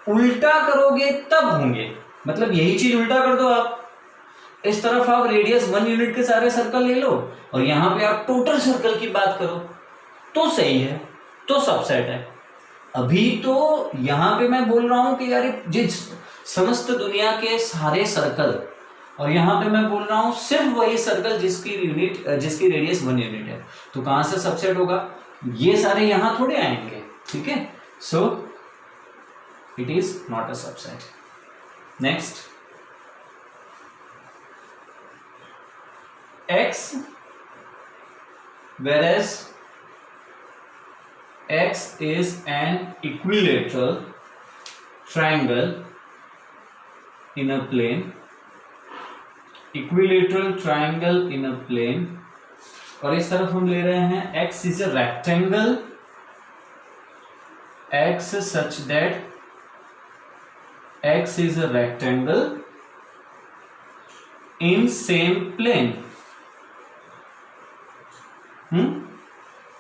उल्टा करोगे तब होंगे। मतलब यही चीज उल्टा कर दो आप, इस तरफ आप रेडियस 1 यूनिट के सारे सर्कल ले लो और यहां पे आप टोटल सर्कल की बात करो तो सही है, तो सबसेट है। अभी तो यहां पे मैं बोल रहा हूं कि यार जिस समस्त दुनिया के सारे सर्कल, और यहां पे मैं बोल रहा हूं सिर्फ वही सर्कल जिसकी रेडियस 1 यूनिट है, तो कहां से सबसेट होगा? ये सारे यहां थोड़े आएंगे, ठीक है। सो it is not a subset. Next, X, whereas X is an equilateral triangle in a plane, equilateral triangle in a plane, और इस तरफ हम ले रहे हैं X is a rectangle, X such that X is a rectangle in same plane।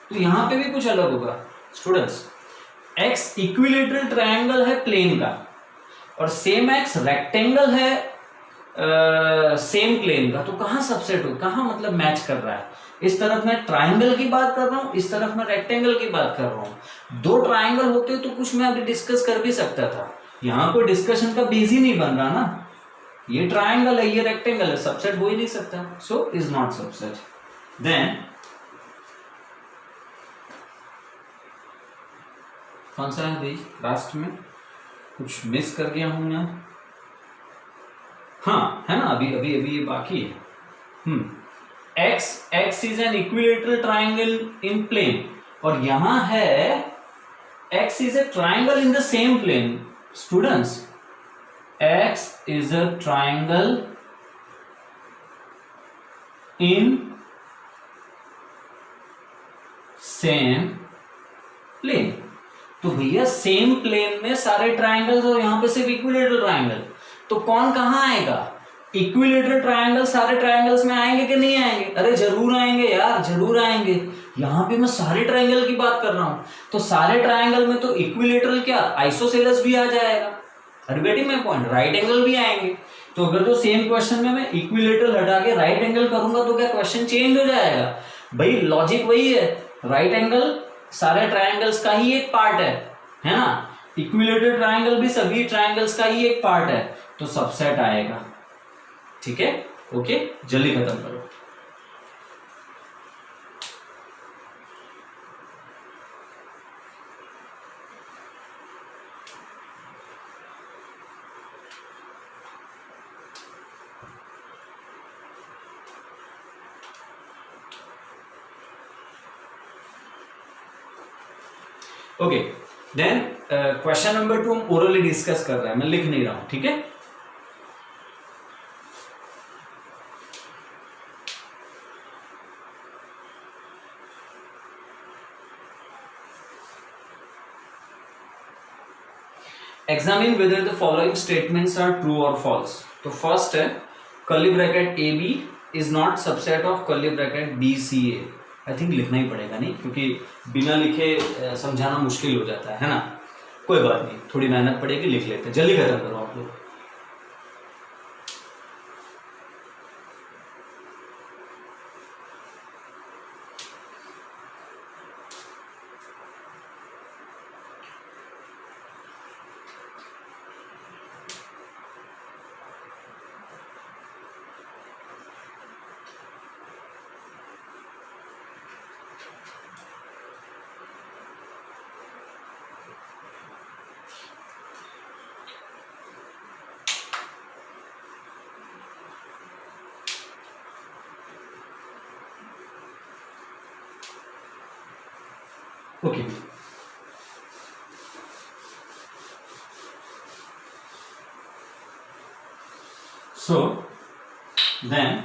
तो यहां पे भी कुछ अलग होगा स्टूडेंट्स। X इक्विलेटरल ट्रायंगल है प्लेन का, और सेम X रेक्टेंगल है सेम प्लेन का, तो कहां सबसेट हो, कहां मतलब मैच कर रहा है? इस तरफ मैं ट्रायंगल की बात कर रहा हूं, इस तरफ मैं रेक्टेंगल की बात कर रहा हूं। 2 ट्रायंगल होते तो कुछ मैं अभी डिस्कस कर भी सकता था, यहां कोई डिस्कशन का बेस ही नहीं बन रहा ना। ये ट्रायंगल है, ये रेक्टेंगल है, सबसेट हो ही नहीं सकता, so is not subset. Then कौन सा है भाई लास्ट में? कुछ मिस कर गया हूं मैं? हाँ, है ना, अभी ये बाकी है। X is an equilateral triangle in plane, और यहां है X is a triangle in the same plane. Students, X is a triangle in same plane. तो भैया सेम प्लेन में सारे ट्रायंगल्स और यहां पे सिर्फ इक्विलेटरल ट्रायंगल, तो कौन कहां आएगा? इक्विलेटरल ट्रायंगल सारे ट्रायंगल्स में आएंगे कि नहीं आएंगे? अरे जरूर आएंगे यार, जरूर आएंगे। यहां पे मैं सारे ट्रायंगल की बात कर रहा हूं, तो सारे ट्रायंगल में तो इक्विलेटरल क्या आइसोसेलेस भी आ जाएगा। Are you getting my point? Right angle भी आएंगे। तो अगर जो सेम क्वेश्चन में मैं इक्विलेटरल हटा के राइट एंगल करूंगा तो क्या क्वेश्चन चेंज हो जाएगा? भाई लॉजिक वही है, राइट एंगल सारे ट्रायंगल्स का ही एक पार्ट है ना। इक्विलेटरल ट्रायंगल भी सभी ट्रायंगल्स का ही एक पार्ट है, तो सबसेट आएगा। ठीक है, ओके, जल्दी खत्म करो। ओके, देन क्वेश्चन नंबर 2 हम ओरली डिस्कस कर रहे हैं, मैं लिख नहीं रहा हूं। ठीक है, examine whether the following statements are true और फॉल्स। तो फर्स्ट है curly bracket A B is not subset of curly bracket B C A. I think लिखना ही पड़ेगा नहीं, क्योंकि बिना लिखे समझाना मुश्किल हो जाता है ना। कोई बात नहीं, थोड़ी मेहनत पड़ेगी, लिख लेते हैं। जल्दी खत्म करो आप लोग। Okay, so then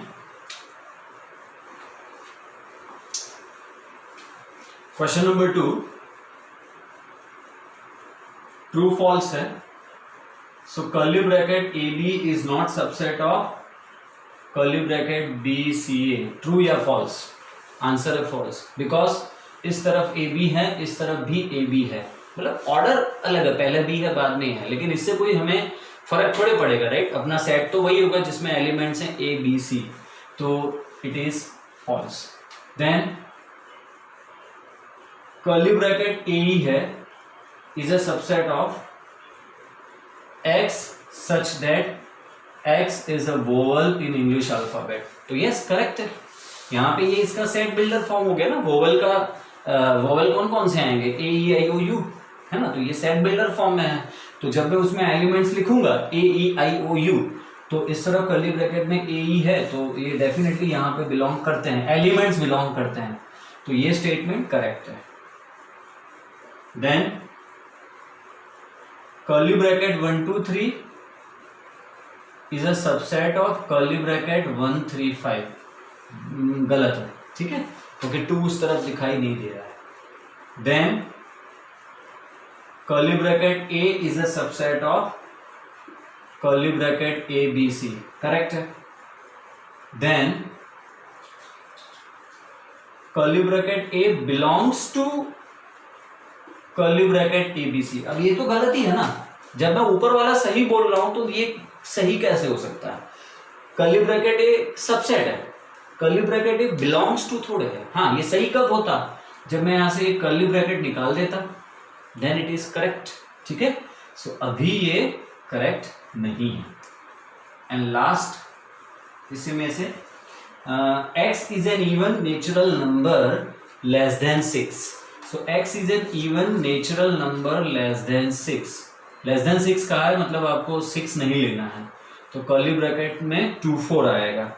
question number 2 true false है। So curly bracket A B is not subset of curly bracket B C A. True या फॉल्स? आंसर है फॉल्स, बिकॉज इस तरफ ए बी है, इस तरफ भी ए बी है, मतलब ऑर्डर अलग है, पहले बी है बाद में है, लेकिन इससे कोई हमें फर्क थोड़े पड़ेगा, राइट। अपना सेट तो वही होगा जिसमें एलिमेंट्स हैं ए बी सी, तो it is false. Then curly bracket A E है is a subset of X such that X is a vowel in English alphabet. तो यस, करेक्ट है। यहाँ पे ये इसका सेट बिल्डर फॉर्म हो गया ना। वोवल का वोवल कौन कौन से आएंगे? ए ई आई ओ यू, है ना। तो ये सेट बिल्डर फॉर्म में है, तो जब मैं उसमें एलिमेंट्स लिखूंगा ए ई आई ओ यू, तो इस तरह कर्ली ब्रैकेट में ए ई है, तो ये डेफिनेटली यहाँ पे बिलोंग करते हैं, एलिमेंट्स बिलोंग करते हैं, तो ये स्टेटमेंट करेक्ट है। Then curly bracket 1 2 3 is a subset of curly bracket 1 3 5। गलत है, ठीक है, क्योंकि 2 उस तरफ दिखाई नहीं दे रहा है। Then curly bracket A is a subset of curly bracket A B C, correct है। Then curly bracket A belongs to curly bracket A B C. अब ये तो गलत ही है ना, जब मैं ऊपर वाला सही बोल रहा हूं तो ये सही कैसे हो सकता है? कर्ली ब्रैकेट ए सबसेट है, curly bracket A belongs to थोड़े है। हाँ, ये सही कब होता? जब मैं यहां से एक कर्ली ब्रैकेट निकाल देता, देन इट इज करेक्ट, ठीक है। सो अभी ये करेक्ट नहीं है। एंड लास्ट इसी में से x is N even natural number less than 6। So x is N even natural number less than 6। Less than 6 कहा है, मतलब आपको 6 नहीं लेना है, तो कर्ली ब्रैकेट में 2 4 आएगा।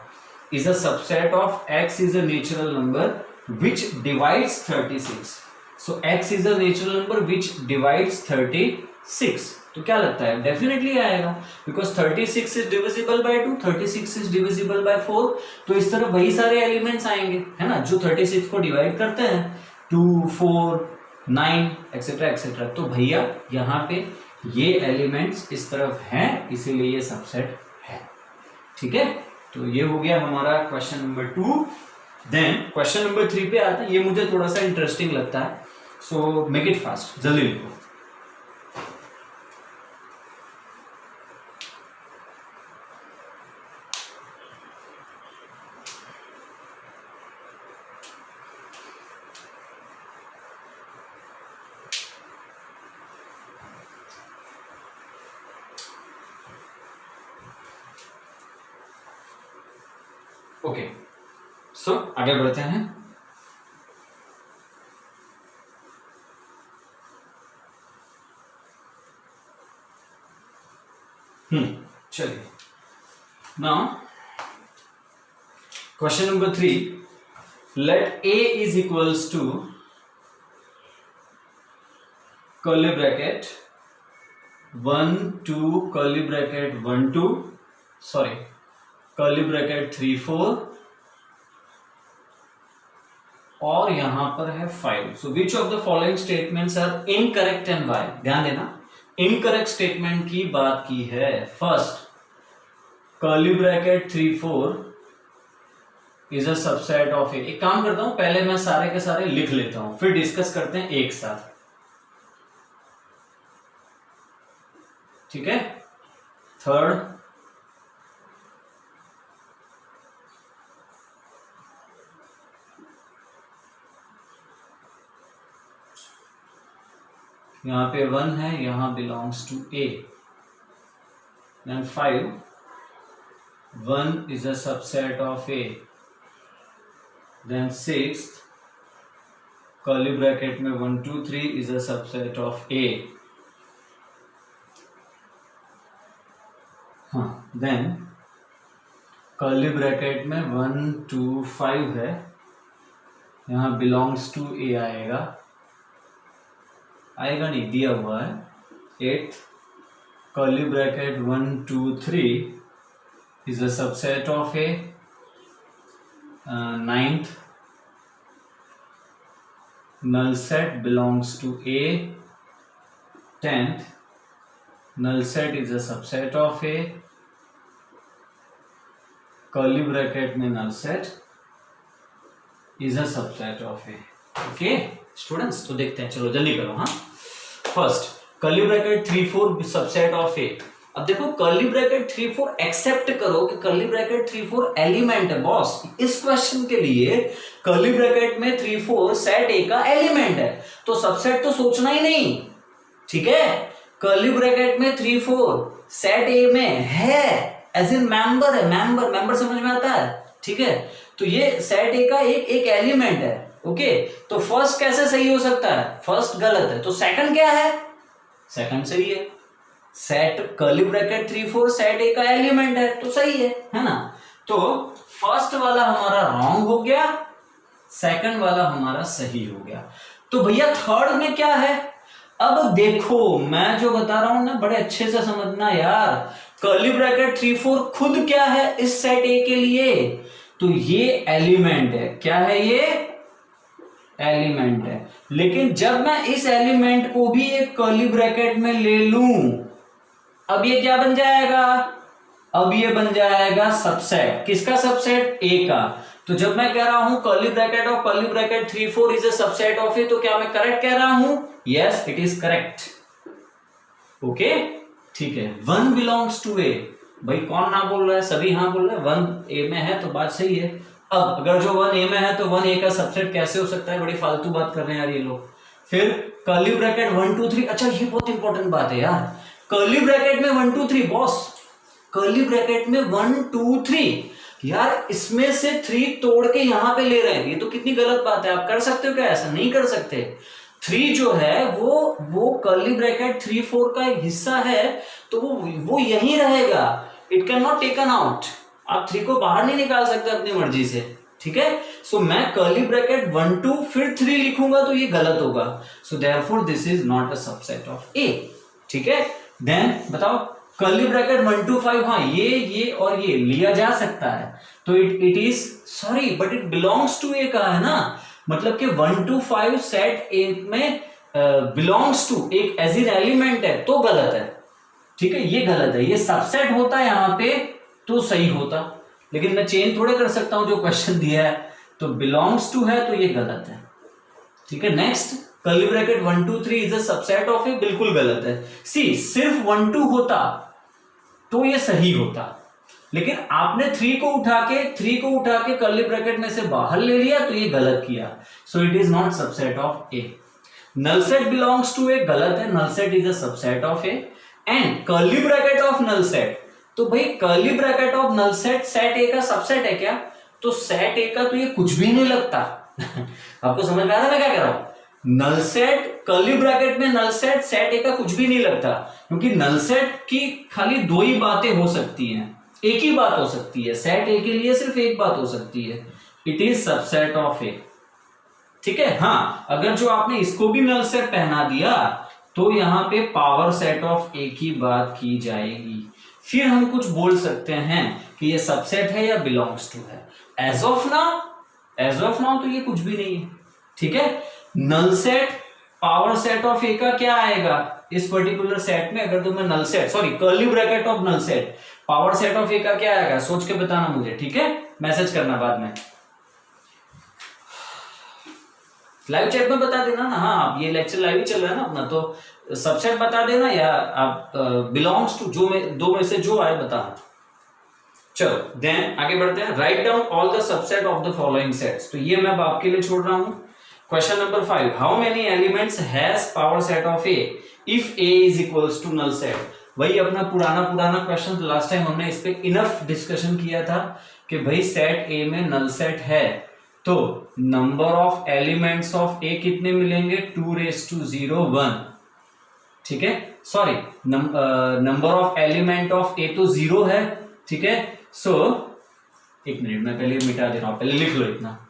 Is a subset of x is a natural number which divides 36। So x is a natural number which divides 36। तो क्या लगता है? डेफिनेटली आएगा, because 36 is divisible by 2, 36 is divisible by 4, तो इस तरह वही सारे एलिमेंट्स आएंगे, है ना, जो 36 को डिवाइड करते हैं, 2 4 9 एक्सेट्रा एक्सेट्रा। तो भैया यहाँ पे ये एलिमेंट्स इस तरफ हैं, इसीलिए ये सबसेट है। ठीक है, तो ये हो गया हमारा question number 2। Then question number 3 पे आते हैं, ये मुझे थोड़ा सा इंटरेस्टिंग लगता है, सो मेक इट फास्ट, जल्दी लिखो। ओके, सो आगे बढ़ते हैं। चलिए, now question number 3, let a is equals to curly bracket 1 2 curly bracket 1 2 sorry curly bracket 3 4 और यहां पर है 5। So which of the following statements are incorrect and why. ध्यान देना, इनकरेक्ट स्टेटमेंट की बात की है। First, curly bracket 3 4 is a subset of A. एक काम करता हूं, पहले मैं सारे के सारे लिख लेता हूं, फिर डिस्कस करते हैं एक साथ, ठीक है। थर्ड, यहां पे 1 है, यहां belongs to A. Then 5, 1 is a subset of A. Then 6th, curly bracket में 1 2 3 is a subset of A. हाँ, then curly bracket में 1 2 5 है, यहाँ belongs to A आएगा, आएगा नहीं, दिया हुआ है। 8th, curly bracket 1 2 3 is a subset of A. 9th, null set belongs to A. 10th, null set is a subset of A. curly bracket में null set is a subset of A. Okay students, तो देखते हैं, चलो जल्दी करो। हाँ, first curly bracket 3 4 subset of A. अब देखो कर्ली ब्रैकेट 3 4 एक्सेप्ट करो कि कर्ली ब्रैकेट 3 4 एलिमेंट है बॉस। इस क्वेश्चन के लिए कर्ली ब्रैकेट में 3 4 सेट ए का एलिमेंट है, तो सबसेट तो सोचना ही नहीं, ठीक है। कर्ली ब्रैकेट में 3 4 सेट ए में है, एज इन मेंबर है, मेंबर समझ में आता है, ठीक है। तो ये सेट ए का एक एलिमेंट है। ओके, तो फर्स्ट कैसे सही हो सकता है? फर्स्ट गलत है, तो सेकंड क्या है? सेकंड सही है। Set curly bracket 3 4 set A का एलिमेंट है, तो सही है ना। तो फर्स्ट वाला हमारा रॉन्ग हो गया, सेकंड वाला हमारा सही हो गया। तो भैया थर्ड में क्या है? अब देखो, मैं जो बता रहा हूं ना, बड़े अच्छे से समझना यार। कर्ली ब्रैकेट 3 4 खुद क्या है इस सेट ए के लिए? तो ये एलिमेंट है। क्या है ये? एलिमेंट है। लेकिन जब मैं इस एलिमेंट को भी एक कर्ली ब्रैकेट में ले लूं, अब ये क्या बन जाएगा? अब ये बन जाएगा सबसेट। किसका सबसेट? ए का। तो जब मैं कह रहा हूं curly bracket of curly bracket 3 4 is a subset of A, तो क्या मैं करेक्ट कह रहा हूं? Yes, it is correct. Okay, ठीक है। 1 बिलोंग्स टू ए। भाई कौन ना बोल रहा है? सभी हाँ बोल रहे हैं। 1 ए में है तो बात सही है। अब अगर जो 1 ए में है तो 1 ए का सबसेट कैसे हो सकता है? बड़ी फालतू बात कर रहे हैं यार ये लोग। फिर कर्ली ब्रैकेट 1 2 3। अच्छा, ये बहुत इंपॉर्टेंट बात है यार। कर्ली ब्रैकेट में 1 2 3 बॉस, कर्ली ब्रैकेट में 1 2 3 यार, इसमें से 3 तोड़ के यहां पे ले रहे हैं, ये तो कितनी गलत बात है। आप कर सकते हो क्या? ऐसा नहीं कर सकते। 3 जो है वो कर्ली ब्रैकेट 3 4 का एक हिस्सा है, तो वो यहीं रहेगा। It can not taken out. आप 3 को बाहर नहीं निकाल सकते अपनी मर्जी से, ठीक है। सो मैं कर्ली ब्रैकेट 1 2 फिर 3 लिखूंगा तो ये गलत होगा। So therefore this is not a subset of A, ठीक है। देन बताओ, कर्ली ब्रैकेट 1 2 5, हाँ ये और ये लिया जा सकता है, तो it is sorry but it belongs to A का है ना। मतलब कि 1 2 5 सेट ए में बिलोंग्स टू एक एज एन एलिमेंट है, तो गलत है, ठीक है। ये गलत है, ये सबसेट होता है यहाँ पे तो सही होता, लेकिन मैं चेंज थोड़े कर सकता हूं जो क्वेश्चन दिया है, तो बिलोंग्स टू है तो ये गलत है। ठीक है, next curly bracket 1 2 3 is a subset of A, बिल्कुल गलत है। सी सिर्फ 1 2 होता तो ये सही होता, लेकिन आपने 3 को उठा के कर्ली ब्रैकेट में से बाहर ले लिया तो ये गलत किया। So it is not subset of A. Null set belongs to A गलत है, null set is a subset of A. And curly bracket of null set, तो भाई curly bracket of null set set A का subset है क्या? तो set A का तो ये कुछ भी नहीं लगता। आपको समझ में आ रहा है मैं क्या कह रहा हूं? नल सेट कर्ली ब्रैकेट में नल सेट सेट ए का कुछ भी नहीं लगता, क्योंकि नल सेट की खाली दो ही बातें हो सकती हैं, एक ही बात हो सकती है, सेट ए के लिए सिर्फ एक बात हो सकती है, it is subset of A. ठीक है, हाँ अगर जो आपने इसको भी नल सेट पहना दिया तो यहां पे पावर सेट ऑफ ए की बात की जाएगी, फिर हम कुछ बोल सकते हैं कि ये सबसेट है या बिलोंग्स टू है। एज ऑफ नाउ तो ये कुछ भी नहीं है। ठीक है, null set power set of A का क्या आएगा इस पर्टिकुलर सेट में? अगर तुम्हें null set curly bracket of null set power set of A का क्या आएगा, सोच के बताना मुझे। ठीक है, मैसेज करना बाद में, लाइव चैट में बता देना ना। हाँ, ये लेक्चर लाइव ही चल रहा है ना अपना, तो सबसेट बता देना या आप बिलोंग्स टू दो में से जो आए बताना। चलो देन आगे बढ़ते हैं। Write down all the subset of the following sets, तो ये मैं अब आपके लिए छोड़ रहा हूं। Question number 5, how many elements has power set of A if A is equals to null set. वही अपना पुराना क्वेश्चन, लास्ट टाइम हमने इस पे इनफ डिस्कशन किया था कि भाई सेट ए में नल सेट है तो number of elements of A कितने मिलेंगे? 2⁻0 1। ठीक है, sorry number of element of A तो 0 है। ठीक है, सो एक मिनट मैं पहले मिटा दे रहा हूं, पहले लिख लो इतना।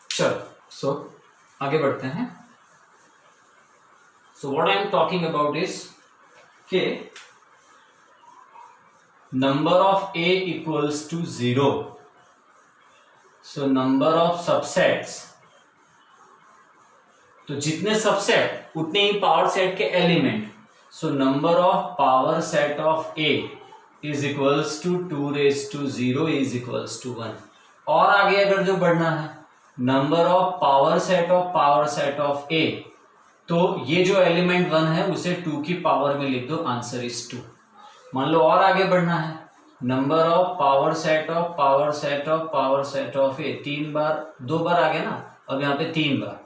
चलो सो आगे बढ़ते हैं। So what I am talking about is के number of A equals to 0, so number of subsets, तो जितने सबसेट उतने ही पावर सेट के element, so number of power set of A is equals to 2⁻0 is equals to 1। और आगे अगर जो बढ़ना है, number of power set of A, तो ये जो एलिमेंट 1 है उसे 2 की पावर में लिख दो, आंसर इज 2। मान लो और आगे बढ़ना है, number of power set of A 3 बार, 2 बार आ गया ना, अब यहाँ पे 3 बार,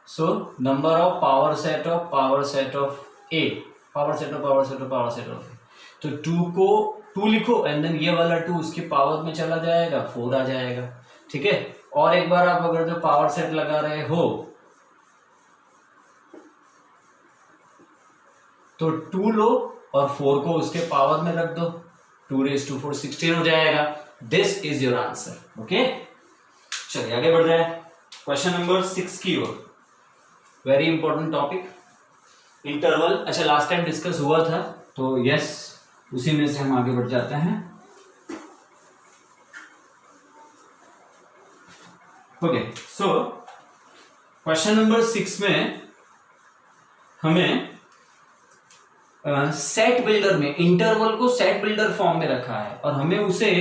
so number of power set of A, तो 2 को 2 लिखो एंड देन ये वाला 2 उसकी पावर में चला जाएगा, 4 आ जाएगा। ठीक है, और एक बार आप अगर जो पावर सेट लगा रहे हो तो 2 लो और 4 को उसके पावर में रख दो, 2⁻4 16 हो जाएगा। This is your answer. Okay, चलिए आगे बढ़ जाए क्वेश्चन नंबर 6 की ओर। Very important topic, interval. अच्छा लास्ट टाइम डिस्कस हुआ था तो यस उसी में से हम आगे बढ़ जाते हैं। ओके, सो क्वेश्चन नंबर 6 में हमें सेट बिल्डर में इंटरवल को सेट बिल्डर फॉर्म में रखा है और हमें उसे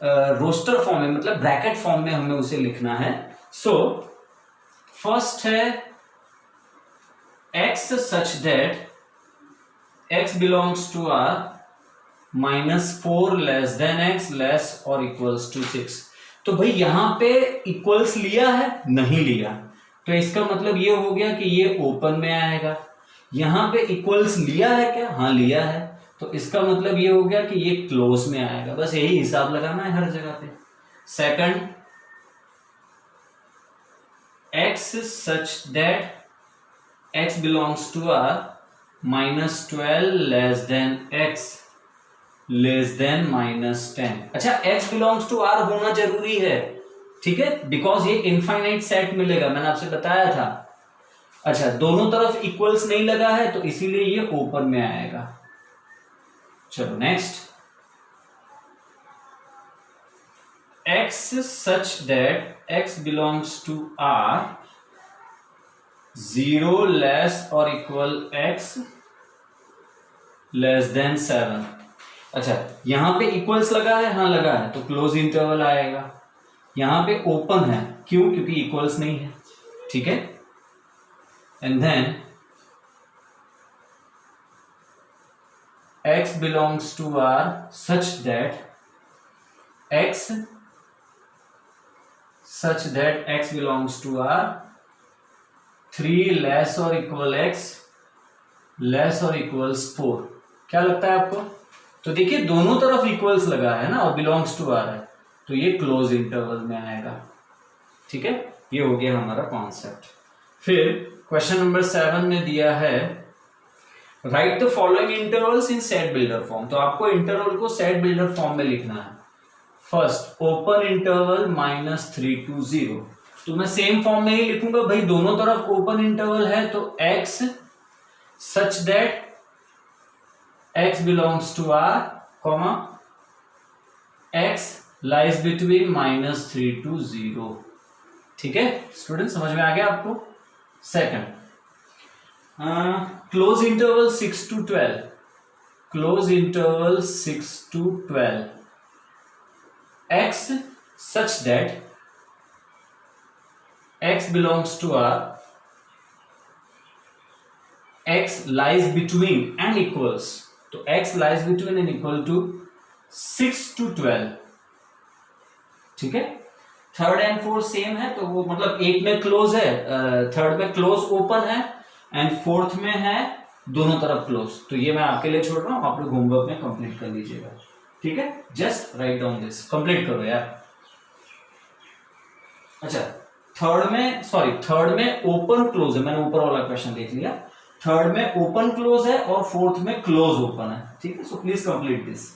रोस्टर फॉर्म में, मतलब ब्रैकेट फॉर्म में हमें उसे लिखना है। सो फर्स्ट है x such that x belongs to R -4 less than x less or equals to 6। तो भाई यहां पे इक्वल्स लिया है? नहीं लिया, तो इसका मतलब ये हो गया कि ये ओपन में आएगा। यहां पे इक्वल्स लिया है क्या? हाँ लिया है, तो इसका मतलब ये हो गया कि ये क्लोज में आएगा। बस यही हिसाब लगाना है हर जगह पे। Second, x such that x belongs to R -12 less than x less than -10। अच्छा x belongs to R होना जरूरी है, ठीक है, बिकॉज ये इनफाइनाइट सेट मिलेगा, मैंने आपसे बताया था। अच्छा दोनों तरफ इक्वल्स नहीं लगा है तो इसीलिए ये ओपन में आएगा। चलो next, x such that x belongs to R 0 less or equal x less than 7। अच्छा, यहां पे इक्वल्स लगा है, हाँ लगा है, तो क्लोज इंटरवल आएगा। यहां पे ओपन है, क्यों? क्योंकि इक्वल्स नहीं है, ठीक है। And then x belongs to R such that x belongs to R 3 less or equal x less or equals 4। क्या लगता है आपको? तो देखिए दोनों तरफ इक्वल्स लगा है ना और बिलोंग्स टू आर है, तो ये क्लोज इंटरवल में आएगा, ठीक है। ये हो गया हमारा कॉन्सेप्ट। फिर क्वेश्चन नंबर 7 में दिया है right the following intervals in set builder form. तो आपको इंटरवल को सेट बिल्डर फॉर्म में लिखना है। फर्स्ट ओपन इंटरवल -3 to 0, तो मैं सेम फॉर्म में ही लिखूंगा भाई, दोनों तरफ ओपन इंटरवल है, तो x such that x belongs to r, comma x lies between -3 to 0, ठीक है स्टूडेंट, समझ में आ गया आपको। Second close interval 6 to 12, close interval 6 to 12, x such that x belongs to R, x lies between and equals, तो x lies between and equal to 6 to 12, ठीक है। Third and fourth same है, तो वो मतलब एक में क्लोज है, थर्ड में क्लोज ओपन है, एंड फोर्थ में है दोनों तरफ क्लोज। तो ये मैं आपके लिए छोड़ रहा हूं, आप लोग होमवर्क में कंप्लीट कर लीजिएगा, ठीक है। Just write down this, complete करो यार। अच्छा, थर्ड में ओपन क्लोज है, मैंने ऊपर वाला क्वेश्चन देख लिया। थर्ड में ओपन क्लोज है और फोर्थ में क्लोज ओपन है, ठीक है। So please complete this.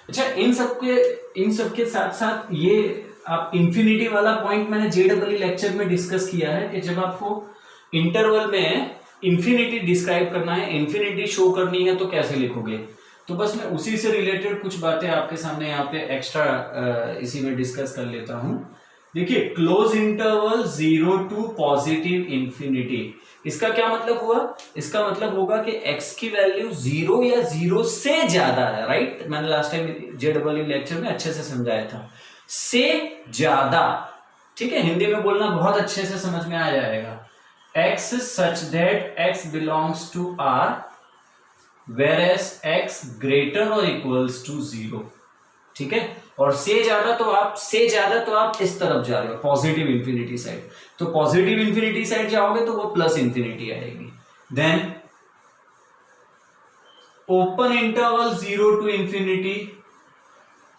अच्छा, इन सबके साथ साथ ये आप इंफिनिटी वाला पॉइंट मैंने जेडब्ल्यू लेक्चर में डिस्कस किया है कि जब आपको इंटरवल में इंफिनिटी डिस्क्राइब करना है, इंफिनिटी शो करनी है, तो कैसे लिखोगे। तो बस मैं उसी से रिलेटेड कुछ बातें आपके सामने यहाँ पे एक्स्ट्रा इसी में डिस्कस कर लेता हूं। देखिए, close interval 0 to positive infinity, इसका क्या मतलब हुआ? इसका मतलब होगा कि x की वैल्यू 0 या 0 से ज्यादा है, राइट। मैंने लास्ट टाइम जेडब्ल्यू लेक्चर में अच्छे से समझाया था, से ज्यादा, ठीक है। हिंदी में बोलना बहुत अच्छे से समझ में आ जाएगा। x such that x belongs to R whereas x greater or equals to 0, ठीक है। और से ज्यादा तो आप इस तरफ जा रहे हो, पॉजिटिव इंफिनिटी साइड, तो पॉजिटिव इंफिनिटी साइड जाओगे तो वो प्लस इंफिनिटी आएगी। Then open interval 0 to infinity,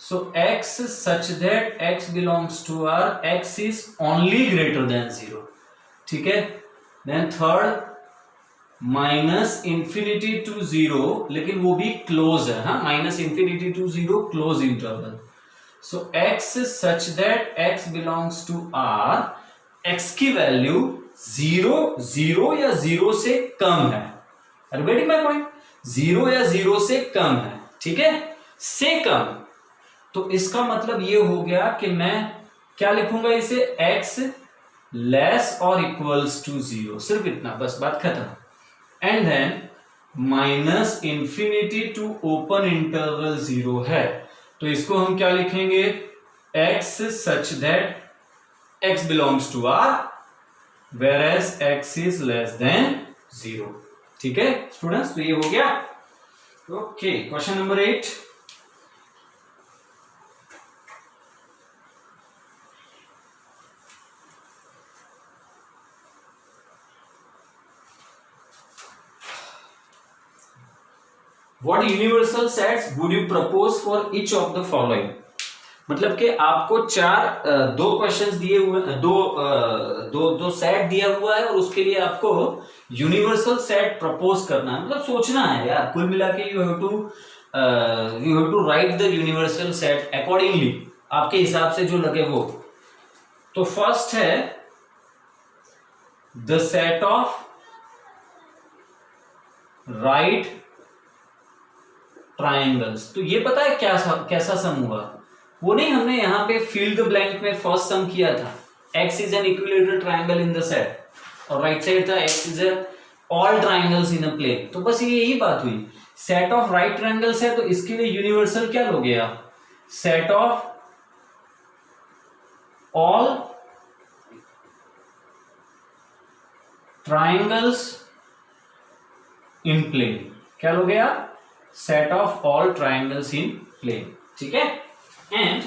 so x such that x belongs to R, x is only greater than 0, ठीक है। Then third minus infinity to 0, लेकिन वो भी क्लोज है, हाँ, minus infinity to 0 close interval. So x such that x belongs to R, x की value 0 या 0 से कम है। Are you getting my point? 0 या 0 से कम है, ठीक है, से कम। तो इसका मतलब ये हो गया कि मैं क्या लिखूंगा इसे, x लेस और इक्वल्स टू 0, सिर्फ इतना, बस बात खत्म। And then minus infinity to open interval 0 है, तो इसको हम क्या लिखेंगे, x such that x belongs to R whereas x is less than 0, ठीक है स्टूडेंट्स। तो ये हो गया। Okay, question number 8, what universal sets would you propose for each of the following। मतलब कि आपको दो क्वेश्चंस दिए हुए, दो सेट दिया हुआ है और उसके लिए आपको यूनिवर्सल सेट प्रपोज करना है, मतलब सोचना है यार। कुल मिला के you have to write the universal set accordingly, आपके हिसाब से जो लगे वो। तो फर्स्ट है the set of right triangles. तो ये पता है कैसा सम हुआ? वो नहीं, हमने यहां पे फील्ड द ब्लैंक में फर्स्ट सम किया था, x is an equilateral triangle in the set, और राइट साइड था x is all triangles in a plane. तो बस ये यही बात हुई, सेट ऑफ राइट ट्राइंगल्स है तो इसके लिए यूनिवर्सल क्या लोगे आप? Set of all triangles in plane. क्या लोगे आप? Set of all triangles in plane, ठीक है। And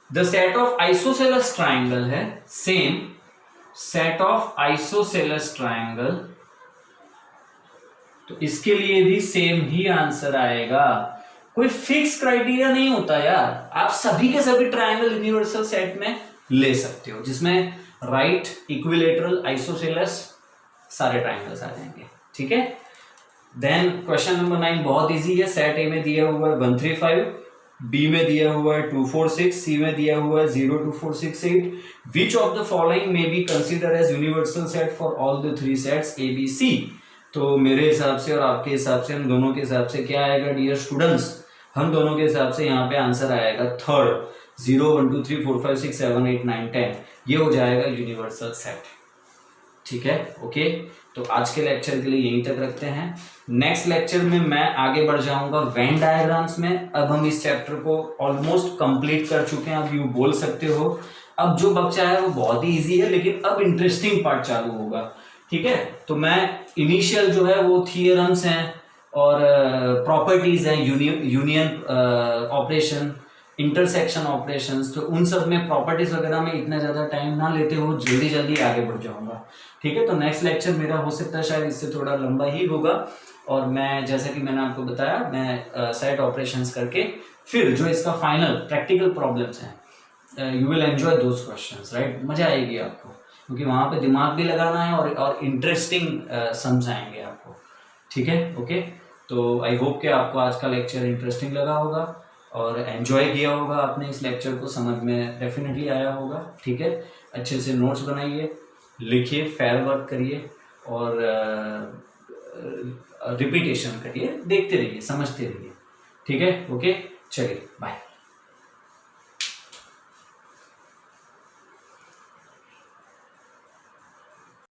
the set of isosceles triangle है same set of isosceles triangle, तो इसके लिए भी सेम ही आंसर आएगा। कोई फिक्स क्राइटेरिया नहीं होता यार, आप सभी के सभी ट्राइंगल यूनिवर्सल सेट में ले सकते हो, जिसमें राइट इक्विलेटरल आइसोसेलेस सारे ट्राइंगल्स आ जाएंगे, ठीक है। देन क्वेश्चन नंबर 9 बहुत इजी है। सेट ए में दिया हुआ है 135, बी में दिया हुआ है 246, सी में दिया हुआ है 0 2 4 6 8। Which of the following may be consider as universal set for all the three sets A B C. तो मेरे हिसाब से और आपके हिसाब से, हम दोनों के हिसाब से क्या आएगा डियर स्टूडेंट्स? हम दोनों के हिसाब से यहाँ पे आंसर आएगा थर्ड, 0 1 2 3 4 5 6 7 8 9 10। ये हो जाएगा यूनिवर्सल सेट, ठीक है। ओके, तो आज के लेक्चर के लिए यहीं तक रखते हैं। नेक्स्ट लेक्चर में मैं आगे बढ़ जाऊंगा वेन डायग्राम्स में। अब हम इस चैप्टर को ऑलमोस्ट कंप्लीट कर चुके हैं, अब यू बोल सकते हो अब जो बच्चा है वो बहुत ही इजी है, लेकिन अब इंटरेस्टिंग पार्ट चालू होगा, ठीक है। तो मैं इनिशियल जो है वो थियरम्स हैं और प्रॉपर्टीज हैं, यूनियन ऑपरेशन, इंटरसेक्शन ऑपरेशंस, तो उन सब में प्रॉपर्टीज वगैरह में इतना ज्यादा टाइम ना लेते हो, जल्दी जल्दी आगे बढ़ जाऊंगा, ठीक है। तो नेक्स्ट लेक्चर मेरा हो सकता है शायद इससे थोड़ा लंबा ही होगा, और मैं जैसा कि मैंने आपको बताया, मैं सेट ऑपरेशंस करके फिर जो इसका फाइनल प्रैक्टिकल प्रॉब्लम्स हैं, you will enjoy those questions, right. मजा आएगी आपको, क्योंकि वहां पे दिमाग भी लगाना है और इंटरेस्टिंग समझाएंगे आपको, ठीक है। ओके, तो आई होप कि आपको आज का लेक्चर इंटरेस्टिंग लगा होगा और एंजॉय किया होगा आपने इस लेक्चर को, समझ में डेफिनेटली आया होगा, ठीक है। अच्छे से नोट्स बनाइए, लिखिए, फेयर वर्क करिए और रिपीटेशन करिए, देखते रहिए, समझते रहिए, ठीक है। ओके, चलिए बाय।